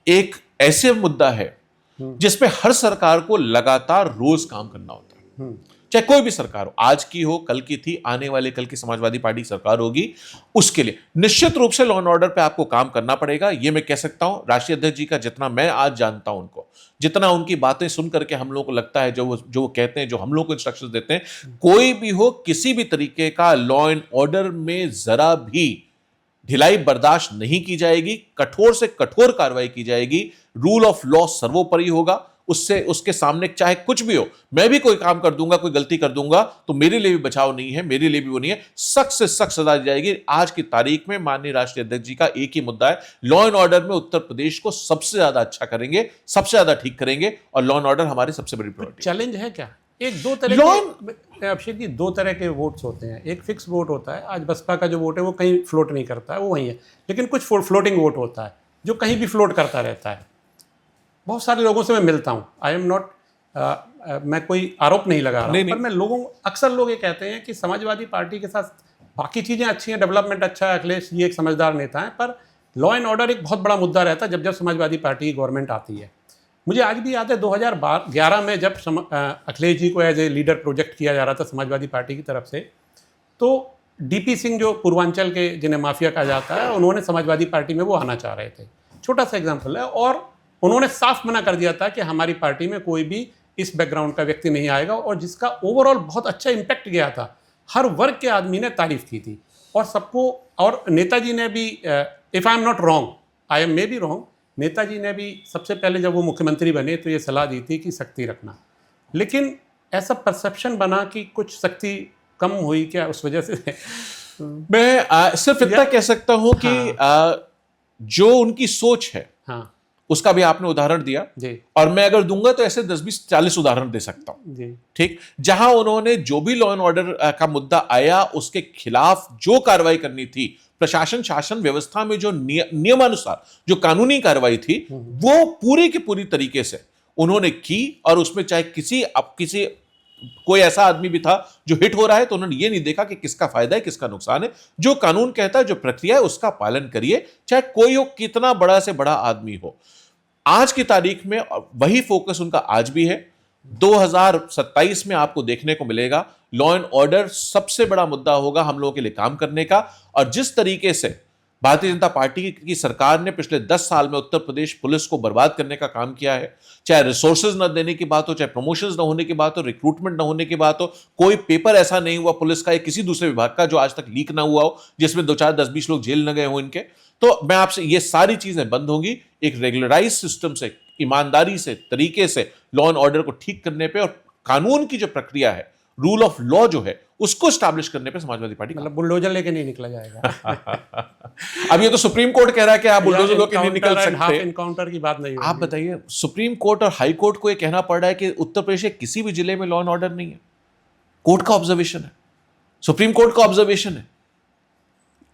एक ऐसे मुद्दा है जिसपे हर सरकार को लगातार रोज काम करना होता है, चाहे कोई भी सरकार हो, आज की हो, कल की थी, आने वाले कल की समाजवादी पार्टी सरकार होगी, उसके लिए निश्चित रूप से लॉ एंड ऑर्डर पे आपको काम करना पड़ेगा। ये मैं कह सकता हूं, राष्ट्रीय अध्यक्ष जी का जितना मैं आज जानता हूं उनको, जितना उनकी बातें सुन करके हम लोगों को लगता है, जो वो कहते हैं, जो हम लोग को इंस्ट्रक्शंस देते हैं, कोई भी हो, किसी भी तरीके का लॉ एंड ऑर्डर में जरा भी ढिलाई बर्दाश्त नहीं की जाएगी, कठोर से कठोर कार्रवाई की जाएगी, रूल ऑफ लॉ सर्वोपरि होगा, उससे उसके सामने चाहे कुछ भी हो, मैं भी कोई काम कर दूंगा, कोई गलती कर दूंगा तो मेरे लिए भी बचाव नहीं है, मेरे लिए भी वो नहीं है, सख्त से सख्त सजा दी जाएगी। आज की तारीख में माननीय राष्ट्रीय अध्यक्ष जी का एक ही मुद्दा है, लॉ एंड ऑर्डर में उत्तर प्रदेश को सबसे ज्यादा अच्छा करेंगे, सबसे ज्यादा ठीक करेंगे, और लॉ एंड ऑर्डर हमारी सबसे बड़ी प्रायोरिटी। चैलेंज है क्या? एक दो तरह के, अभिषेक जी, दो तरह के वोट्स होते हैं। एक फिक्स वोट होता है, आज बसपा का जो वोट है वो कहीं फ्लोट नहीं करता है, वो वहीं है, लेकिन कुछ फ्लोटिंग वोट होता है जो कहीं भी फ्लोट करता रहता है। बहुत सारे लोगों से मैं मिलता हूँ, आई एम नॉट, मैं कोई आरोप नहीं लगा रहा हूँ, पर मैं लोगों, अक्सर लोग ये कहते हैं कि समाजवादी पार्टी के साथ बाकी चीज़ें अच्छी हैं, डेवलपमेंट अच्छा है, अखिलेश जी एक समझदार नेता हैं, पर लॉ एंड ऑर्डर एक बहुत बड़ा मुद्दा रहता है जब समाजवादी पार्टी की गवर्नमेंट आती है। मुझे आज भी याद है 2011 में जब अखिलेश जी को एज ए लीडर प्रोजेक्ट किया जा रहा था समाजवादी पार्टी की तरफ से, तो डीपी सिंह जो पूर्वांचल के, जिन्हें माफिया कहा जाता है, उन्होंने समाजवादी पार्टी में वो आना चाह रहे थे। छोटा सा एग्जाम्पल है, और उन्होंने साफ मना कर दिया था कि हमारी पार्टी में कोई भी इस बैकग्राउंड का व्यक्ति नहीं आएगा, और जिसका ओवरऑल बहुत अच्छा इम्पैक्ट गया था, हर वर्ग के आदमी ने तारीफ की थी, और सबको, और नेताजी ने भी, if I am not wrong, I am may be wrong, Netaji ने भी सबसे पहले जब वो मुख्यमंत्री बने तो ये सलाह दी थी कि सख्ती रखना, लेकिन ऐसा परसेप्शन बना कि कुछ सख्ती कम हुई क्या उस वजह से? मैं सिर्फ इतना कह सकता हूं कि जो उनकी सोच है, हाँ, उसका भी आपने उदाहरण दिया जी, और मैं अगर दूंगा तो ऐसे 10-20-40 उदाहरण दे सकता हूं जी, ठीक, जहां उन्होंने जो भी लॉ एंड ऑर्डर का मुद्दा आया उसके खिलाफ जो कार्रवाई करनी थी, प्रशासन शासन व्यवस्था में जो नियमानुसार जो कानूनी कार्रवाई थी, वो पूरी की पूरी तरीके से उन्होंने की, और उसमें चाहे किसी कोई ऐसा आदमी भी था जो हिट हो रहा है तो उन्होंने ये नहीं देखा कि किसका फायदा है किसका नुकसान है। जो कानून कहता है, जो प्रक्रिया है, उसका पालन करिए, चाहे कोई हो, कितना बड़ा से बड़ा आदमी हो। आज की तारीख में वही फोकस उनका आज भी है। 2027 में आपको देखने को मिलेगा लॉ एंड ऑर्डर सबसे बड़ा मुद्दा होगा हम लोगों के लिए काम करने का, और जिस तरीके से भारतीय जनता पार्टी की सरकार ने पिछले 10 साल में उत्तर प्रदेश पुलिस को बर्बाद करने का काम किया है, चाहे रिसोर्सेज न देने की बात हो, चाहे प्रमोशंस न होने की बात हो, रिक्रूटमेंट न होने की बात हो, कोई पेपर ऐसा नहीं हुआ पुलिस का या किसी दूसरे विभाग का जो आज तक लीक ना हुआ हो, जिसमें 2-4 10-20 लोग जेल न गए हो इनके। तो मैं आपसे, ये सारी चीजें बंद होंगी एक रेगुलराइज सिस्टम से, ईमानदारी से, तरीके से लॉ एंड ऑर्डर को ठीक करने पे, और कानून की जो प्रक्रिया है, रूल ऑफ लॉ जो है, उसको स्टैब्लिश करने पे समाजवादी पार्टी, मतलब बुलडोजर लेके नहीं निकला जाएगा। अब ये तो सुप्रीम कोर्ट कह रहा है कि आप बुलडोजर लेके नहीं निकल सकते, हाफ एनकाउंटर की बात नहीं होगी। आप बताइए, सुप्रीम कोर्ट और हाई कोर्ट को ये कहना पड़ रहा है कि उत्तर प्रदेश के किसी भी जिले में लॉ एंड ऑर्डर नहीं है। कोर्ट का ऑब्जर्वेशन है, सुप्रीम कोर्ट का ऑब्जर्वेशन है।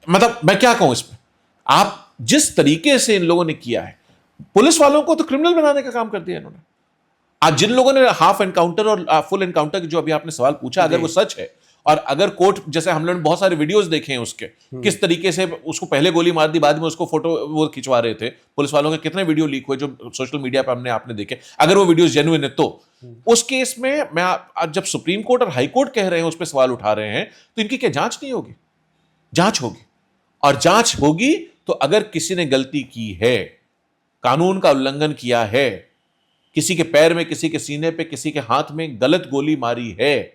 मतलब मैं क्या कहूं इसमें, आप जिस तरीके से इन लोगों ने किया है, पुलिस वालों को तो क्रिमिनल बनाने का काम कर दिया इन्होंने। आज जिन लोगों ने हाफ एनकाउंटर और फुल एनकाउंटर की जो अभी आपने सवाल पूछा, अगर वो सच है, और अगर कोर्ट, जैसे हम लोगों ने बहुत सारे वीडियोस देखे हैं उसके, किस तरीके से उसको पहले गोली मार दी, बाद में उसको फोटो वो खिंचवा रहे थे पुलिस वालों के, कितने वीडियो लीक हुए जो सोशल मीडिया पर आपने देखे, अगर वो वीडियोस जेन्युइन है तो उस केस में मैं, जब सुप्रीम कोर्ट और हाई कोर्ट कह रहे हैं, उस पर सवाल उठा रहे हैं, तो इनकी क्या जांच नहीं होगी? जांच होगी, और जांच होगी तो अगर किसी ने गलती की है, कानून का उल्लंघन किया है, किसी के पैर में, किसी के सीने पे, किसी के हाथ में गलत गोली मारी है,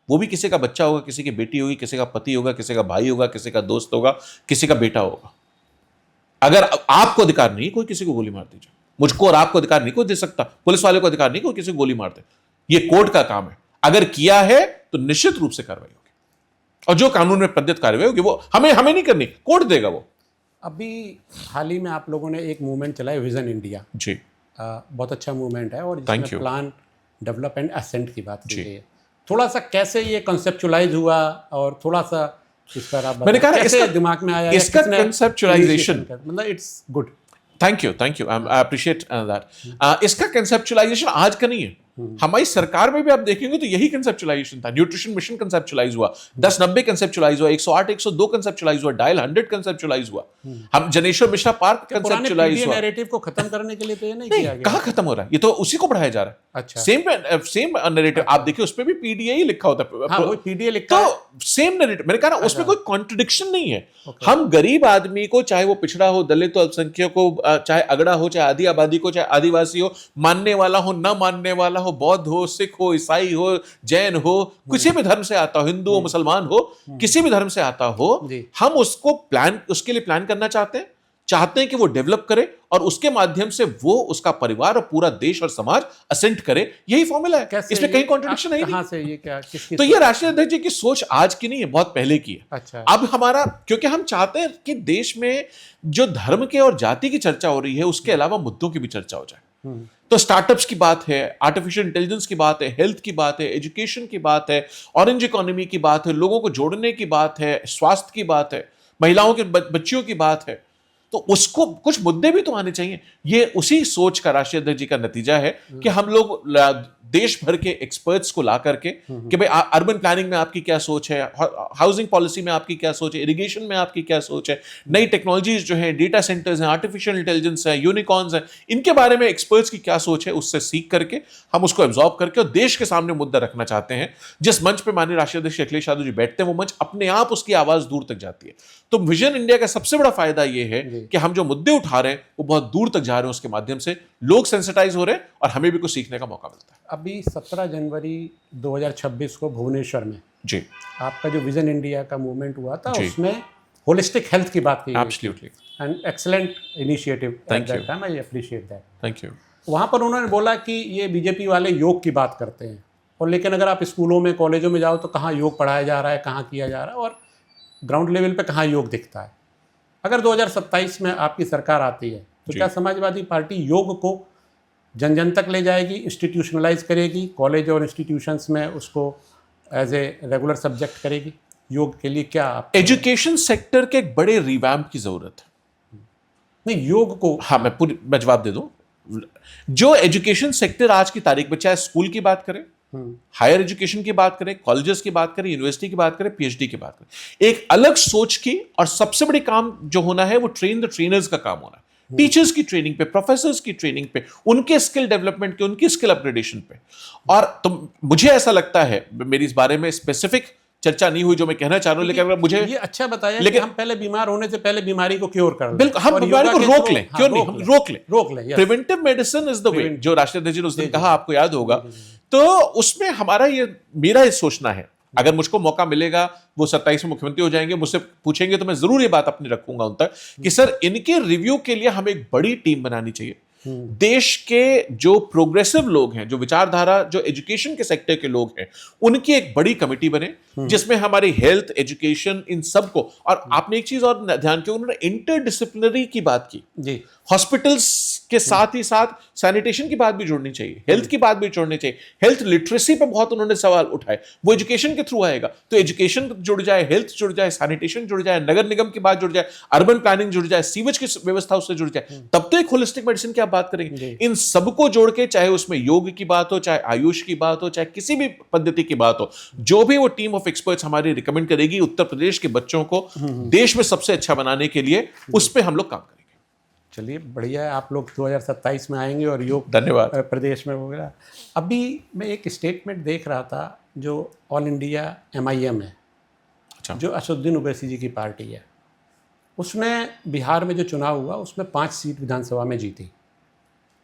वो भी किसी का बच्चा होगा, किसी की बेटी होगी, किसी का पति होगा, किसी का भाई होगा, किसी का दोस्त होगा, किसी का बेटा होगा। अगर आपको अधिकार नहीं कोई किसी को गोली मार दीजिए, मुझको और आपको अधिकार नहीं कोई दे सकता, पुलिस वाले को अधिकार नहीं कोई किसी को गोली मार दे, ये कोर्ट का काम है। अगर किया है तो निश्चित रूप से कार्रवाई होगी, और जो कानून में प्रदत्त कार्रवाई होगी वो हमें नहीं करनी, कोर्ट देगा वो। अभी हाल ही में आप लोगों ने एक मूवमेंट चलाया, विजन इंडिया जी, बहुत अच्छा मूवमेंट है और Thank जिसमें you. Plan develop and ascent की बात की गई है। थोड़ा सा कैसे ये कंसेप्चुलाइज हुआ और थोड़ा सा इस पर आप मैंने कहा कैसे इसका दिमाग में आया, इसका किसने कंसेप्चुलाइजेशन, मतलब it's good. Thank you, I appreciate that. इसका कंसेप्चुलाइजेशन आज का नहीं है, हमारी सरकार में भी आप देखेंगे तो यही कंसेप्चुलाइजेशन था। न्यूट्रिशन मिशन कंसेप्चुलाइज हुआ, 1090 कंसेप्चुलाइज हुआ, 108 102 कंसेप्चुलाइज हुआ, डायल 100 कंसेप्चुलाइज हुआ, हम जनेश्वर मिश्रा पार्क कंसेप्चुलाइज हुआ। नैरेटिव को खत्म करने के लिए तो ये नहीं किया गया। कहां खत्म हो रहा है, ये तो उसी को बढ़ाया जा रहा है। अच्छा, सेम नैरेटिव आप देखिए, उसपे भी पीडीए ही लिखा होता है। हाँ, वो पीडीए लिखा है। तो सेम नैरेटिव, मैंने कहा ना उसमें कोई कॉन्ट्रडिक्शन नहीं है। हम गरीब आदमी को, चाहे वो पिछड़ा हो, दलित हो, अल्पसंख्यक हो, चाहे अगड़ा हो, चाहे आदि आबादी को, चाहे आदिवासी हो, मानने वाला हो, न मानने वाला हो, बौद्ध हो, सिख हो, ईसाई हो, जैन हो, किसी भी धर्म से आता हो, हिंदू हो, मुसलमान हो, किसी भी धर्म से आता हो, हम उसके लिए प्लान करना चाहते हैं कि वो डेवलप करे और उसके माध्यम से वो, उसका परिवार और पूरा देश और समाज असेंट करे। यही फॉर्मूला है, इसमें कहीं कॉन्ट्रडिक्शन है कहां से ये क्या, किसकी तो ये राष्ट्रीय अध्यक्ष जी की सोच आज की नहीं है, बहुत पहले की है। अच्छा, अब हमारा, क्योंकि हम चाहते हैं कि देश में जो धर्म के और जाति की चर्चा हो रही है उसके अलावा मुद्दों की भी चर्चा हो जाए। तो स्टार्टअप्स की बात है, आर्टिफिशियल इंटेलिजेंस की बात है, हेल्थ की बात है, एजुकेशन की बात है, ऑरेंज इकोनॉमी की बात है, लोगों को जोड़ने की बात है, स्वास्थ्य की बात है, महिलाओं के बच्चियों की बात है। तो उसको कुछ मुद्दे भी तो आने चाहिए। ये उसी सोच का राष्ट्रीय अध्यक्ष जी का नतीजा है कि हम लोग देश भर के एक्सपर्ट्स को ला करके कि भाई अर्बन प्लानिंग में आपकी क्या सोच है, हाउसिंग पॉलिसी में आपकी क्या सोच है, इरिगेशन में आपकी क्या सोच है, नई टेक्नोलॉजीज जो है, डेटा सेंटर्स हैं, आर्टिफिशियल इंटेलिजेंस है, यूनिकॉर्न्स है, इनके बारे में एक्सपर्ट्स की क्या सोच है, उससे सीख करके हम उसको एब्जॉर्ब करके और देश के सामने मुद्दा रखना चाहते हैं। जिस मंच पर माननीय राष्ट्रीय अध्यक्ष अखिलेश यादव जी बैठते हैं, वो मंच अपने आप उसकी आवाज दूर तक जाती है। तो विजन इंडिया का सबसे बड़ा फायदा यह है कि हम जो मुद्दे उठा रहे हैं वो बहुत दूर तक जा रहे हैं, उसके माध्यम से लोग सेंसिटाइज हो रहे हैं और हमें भी कुछ सीखने का मौका मिलता है। अभी 17 जनवरी 2026 को भुवनेश्वर में जी आपका जो विजन इंडिया का मूवमेंट हुआ था, उसमें होलिस्टिक हेल्थ की बात की गई। Absolutely, and excellent initiative, thank you, I appreciate that. Thank you. वहाँ पर उन्होंने बोला कि ये बीजेपी वाले योग की बात करते हैं, और लेकिन अगर आप स्कूलों में, कॉलेजों में जाओ तो कहाँ योग पढ़ाया जा रहा है, कहाँ किया जा रहा है, और ग्राउंड लेवल पे कहाँ योग दिखता है। अगर 2027 में आपकी सरकार आती है तो क्या समाजवादी पार्टी योग को जन जन तक ले जाएगी, इंस्टीट्यूशनलाइज करेगी, कॉलेज और इंस्टीट्यूशंस में उसको एज ए रेगुलर सब्जेक्ट करेगी? योग के लिए क्या आप एजुकेशन सेक्टर के एक बड़े रिवैम्प की जरूरत है। नहीं, योग को, हाँ, मैं जवाब दे दूं। जो एजुकेशन सेक्टर आज की तारीख में, चाहे स्कूल की बात करें, हायर एजुकेशन की बात करें, कॉलेजेस की बात करें, यूनिवर्सिटी की बात करें, पीएचडी की बात करें, एक अलग सोच की, और सबसे बड़ी काम जो होना है वो ट्रेन द ट्रेनर्स का काम होना है। टीचर्स की ट्रेनिंग पे, प्रोफेसर्स की ट्रेनिंग पे, उनके स्किल डेवलपमेंट के, उनकी स्किल अपग्रेडेशन पे। और तो मुझे ऐसा लगता है, मेरी इस बारे में स्पेसिफिक चर्चा नहीं हुई जो मैं कहना चाह रहा हूं, लेकिन अगर मुझे ये अच्छा बताया, लेकिन कि हम पहले बीमार होने से पहले बीमारी को क्योर कर लें। बिल्कुल, हम बीमारी को रोक लें, क्यों नहीं, हम रोक लें। Preventive medicine is the way, जो राष्ट्रीय अध्यक्ष जी ने उस दिन कहा, आपको याद होगा। तो उसमें मेरा ये सोचना है, अगर मुझको मौका मिलेगा, वो 27 में मुख्यमंत्री हो जाएंगे, मुझसे पूछेंगे तो मैं जरूर ये बात अपनी रखूंगा उन तक कि सर, इनके रिव्यू के लिए हमें एक बड़ी टीम बनानी चाहिए। देश के जो प्रोग्रेसिव लोग हैं, जो विचारधारा, जो एजुकेशन के सेक्टर के लोग हैं, उनकी एक बड़ी कमेटी बने जिसमें हमारी हेल्थ, एजुकेशन, इन सब को, और आपने एक चीज और ध्यान किया, उन्होंने इंटरडिसिप्लिनरी की बात की जी। हॉस्पिटल्स के साथ ही साथ सैनिटेशन की बात भी जोड़नी चाहिए, हेल्थ की बात भी जोड़नी चाहिए, हेल्थ लिटरेसी पे बहुत उन्होंने सवाल उठाए, वो एजुकेशन के थ्रू आएगा। तो एजुकेशन जुड़ जाए, हेल्थ जुड़ जाए, सैनिटेशन जुड़ जाए, नगर निगम की बात जुड़ जाए, अर्बन प्लानिंग जुड़ जाए, सीवेज की व्यवस्था उससे जुड़ जाए, तब तो एक होलिस्टिक मेडिसिन की आप बात करेंगे। इन सबको जोड़ के, चाहे उसमें योग की बात हो, चाहे आयुष की बात हो, चाहे किसी भी पद्धति की बात हो, जो भी वो टीम ऑफ एक्सपर्ट्स हमारी रिकमेंड करेगी उत्तर प्रदेश के बच्चों को देश में सबसे अच्छा बनाने के लिए, उस पर हम लोग काम करेंगे। चलिए, बढ़िया है, आप लोग 2027 में आएंगे और योग धन्यवाद प्रदेश में होगा। अभी मैं एक स्टेटमेंट देख रहा था, जो ऑल इंडिया MIM है, अच्छा, जो असदुद्दीन ओवैसी जी की पार्टी है, उसने बिहार में जो चुनाव हुआ उसमें 5 सीट विधानसभा में जीती।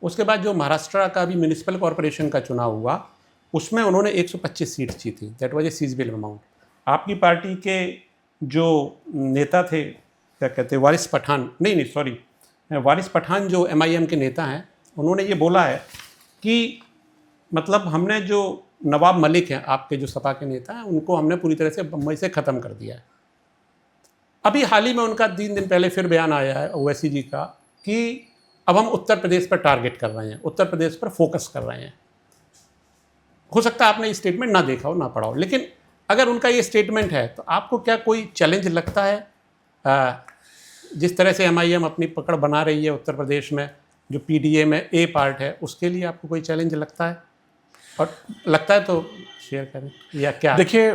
उसके बाद जो महाराष्ट्र का भी म्यूनिसिपल कॉरपोरेशन का चुनाव हुआ, उसमें उन्होंने 125 सीट जीती। That was a sizable amount. आपकी पार्टी के जो नेता थे, क्या कहते हैं, वारिस पठान जो MIM के नेता हैं, उन्होंने ये बोला है कि मतलब हमने जो नवाब मलिक हैं, आपके जो सपा के नेता हैं, उनको हमने पूरी तरह से बम्बई से ख़त्म कर दिया है। अभी हाल ही में उनका 3 दिन पहले फिर बयान आया है ओवैसी जी का कि अब हम उत्तर प्रदेश पर टारगेट कर रहे हैं, उत्तर प्रदेश पर फोकस कर रहे हैं। हो सकता है आपने ये स्टेटमेंट ना देखा हो, ना पढ़ा हो, लेकिन अगर उनका ये स्टेटमेंट है तो आपको क्या कोई चैलेंज लगता है? जिस तरह से MIM अपनी पकड़ बना रही है उत्तर प्रदेश में, जो PDA में A पार्ट है, उसके लिए आपको कोई चैलेंज लगता है? और लगता है तो शेयर करें, या क्या? देखिए,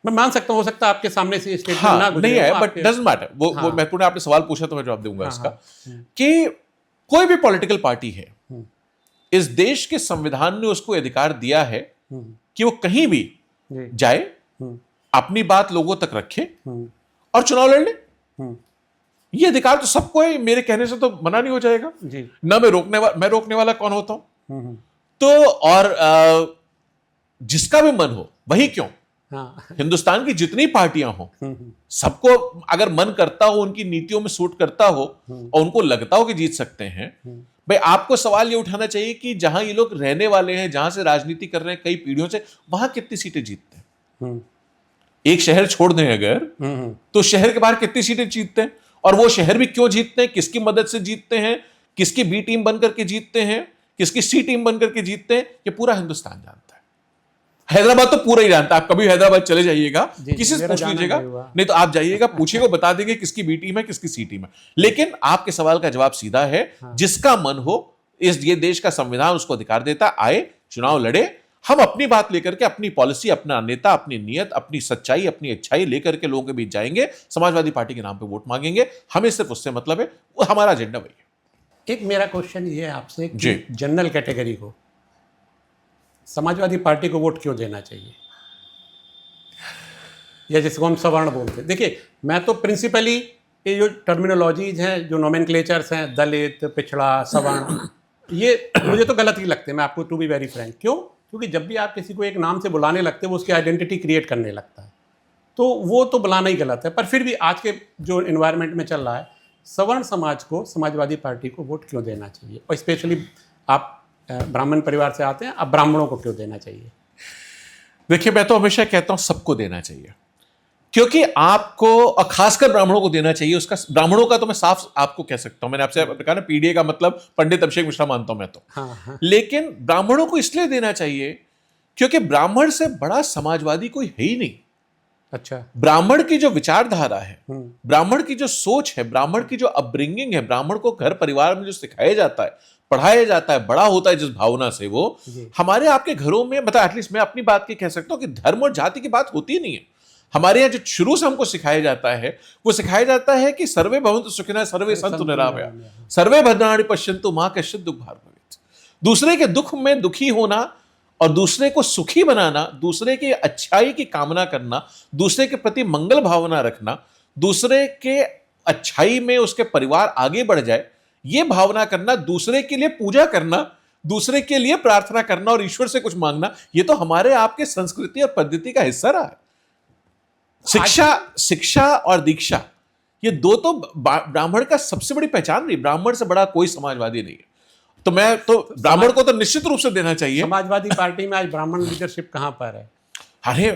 मैं मान सकता हूँ, हो सकता है आपके सामने से स्टेटमेंट हाँ, ना गुजरे नहीं है, हो, बट डजंट मैटर। वो महत्वपूर्ण, आपने सवाल पूछा तो मैं जवाब दूंगा इसका, कि कोई भी पॉलिटिकल पार्टी है, इस देश के संविधान ने उसको अधिकार दिया है कि वो कहीं भी जाए, अपनी बात लोगों तक रखे और चुनाव लड़ ले। ये अधिकार तो सबको है, मेरे कहने से तो मना नहीं हो जाएगा जी। ना मैं रोकने वाला कौन होता हूं? तो और जिसका भी मन हो वही क्यों, हिंदुस्तान की जितनी पार्टियां हो, सबको अगर मन करता हो, उनकी नीतियों में सूट करता हो और उनको लगता हो कि जीत सकते हैं, भाई आपको सवाल ये उठाना चाहिए कि जहां ये लोग रहने वाले हैं, जहां से राजनीति कर रहे हैं कई पीढ़ियों से, वहां कितनी सीटें जीतते हैं। एक शहर छोड़ दें अगर, तो शहर के बाहर कितनी सीटें जीतते हैं, और वो शहर भी क्यों जीतते हैं, किसकी मदद से जीतते हैं, किसकी बी टीम बनकर के जीतते हैं, किसकी सी टीम बनकर के जीतते हैं, ये पूरा हिंदुस्तान जानता है। हैदराबाद तो पूरा ही जानता है। आप कभी हैदराबाद चले जाइएगा, किसी से पूछ लीजिएगा, नहीं तो आप जाइएगा, पूछिएगा, बता देंगे किसकी बी टीम है, किसकी सी टीम है। लेकिन आपके सवाल का जवाब सीधा है, जिसका मन हो, ये देश का संविधान उसको अधिकार देता, आए चुनाव लड़े, हम अपनी बात लेकर के, अपनी पॉलिसी, अपना नेता, अपनी नियत, अपनी सच्चाई, अपनी अच्छाई लेकर के लोगों के बीच जाएंगे, समाजवादी पार्टी के नाम पे वोट मांगेंगे, हमें सिर्फ उससे मतलब है, वो हमारा एजेंडा वही है। एक मेरा क्वेश्चन ये है आपसे कि जनरल कैटेगरी को, समाजवादी पार्टी को वोट क्यों देना चाहिए, या जिसको हम सवर्ण बोलते हैं? देखिए, मैं तो प्रिंसिपली ये जो टर्मिनोलॉजीज हैं, जो नोमेनक्लेचर्स हैं, दलित, पिछड़ा, सवर्ण, ये मुझे तो गलत ही लगते हैं। मैं आपको टू बी वेरी फ्रैंक, क्यों? क्योंकि जब भी आप किसी को एक नाम से बुलाने लगते हैं, वो उसकी आइडेंटिटी क्रिएट करने लगता है, तो वो तो बुलाना ही गलत है। पर फिर भी आज के जो इन्वायरमेंट में चल रहा है, सवर्ण समाज को समाजवादी पार्टी को वोट क्यों देना चाहिए, और स्पेशली आप ब्राह्मण परिवार से आते हैं, अब ब्राह्मणों को क्यों देना चाहिए? देखिए, मैं तो हमेशा कहता हूं सबको देना चाहिए, क्योंकि आपको, और खासकर ब्राह्मणों को देना चाहिए। उसका, ब्राह्मणों का तो मैं साफ आपको कह सकता हूं, मैंने आपसे कहा ना, पीडीए का मतलब पंडित अभिषेक मिश्रा मानता हूं मैं तो। हाँ। लेकिन ब्राह्मणों को इसलिए देना चाहिए क्योंकि ब्राह्मण से बड़ा समाजवादी कोई है ही नहीं। अच्छा। ब्राह्मण की जो विचारधारा है, ब्राह्मण की जो सोच है, ब्राह्मण की जो अपब्रिंगिंग है, ब्राह्मण को घर परिवार में जो सिखाया जाता है, पढ़ाया जाता है, बड़ा होता है जिस भावना से, वो हमारे आपके घरों में, मतलब एटलीस्ट मैं अपनी बात की कह सकता हूं कि धर्म और जाति की बात होती नहीं है। हमारे यहाँ जो शुरू से हमको सिखाया जाता है, वो सिखाया जाता है कि सर्वे भवन्तु सुखिनः सर्वे सन्तु निरामया सर्वे भद्राणि पश्यन्तु मा कश्चित् दुःखभाग् भवेत्। दूसरे के दुख में दुखी होना और दूसरे को सुखी बनाना, दूसरे की अच्छाई की कामना करना, दूसरे के प्रति मंगल भावना रखना, दूसरे के अच्छाई में उसके परिवार आगे बढ़ जाए, ये भावना करना, दूसरे के लिए पूजा करना, दूसरे के लिए प्रार्थना करना और ईश्वर से कुछ मांगना, ये तो हमारे आपके संस्कृति और पद्धति का हिस्सा रहा है। शिक्षा और दीक्षा, ये दो तो ब्राह्मण का सबसे बड़ी पहचान रही। ब्राह्मण से बड़ा कोई समाजवादी नहीं है। तो मैं तो ब्राह्मण को तो निश्चित रूप से देना चाहिए। समाजवादी पार्टी में आज ब्राह्मण लीडरशिप कहां पर है? अरे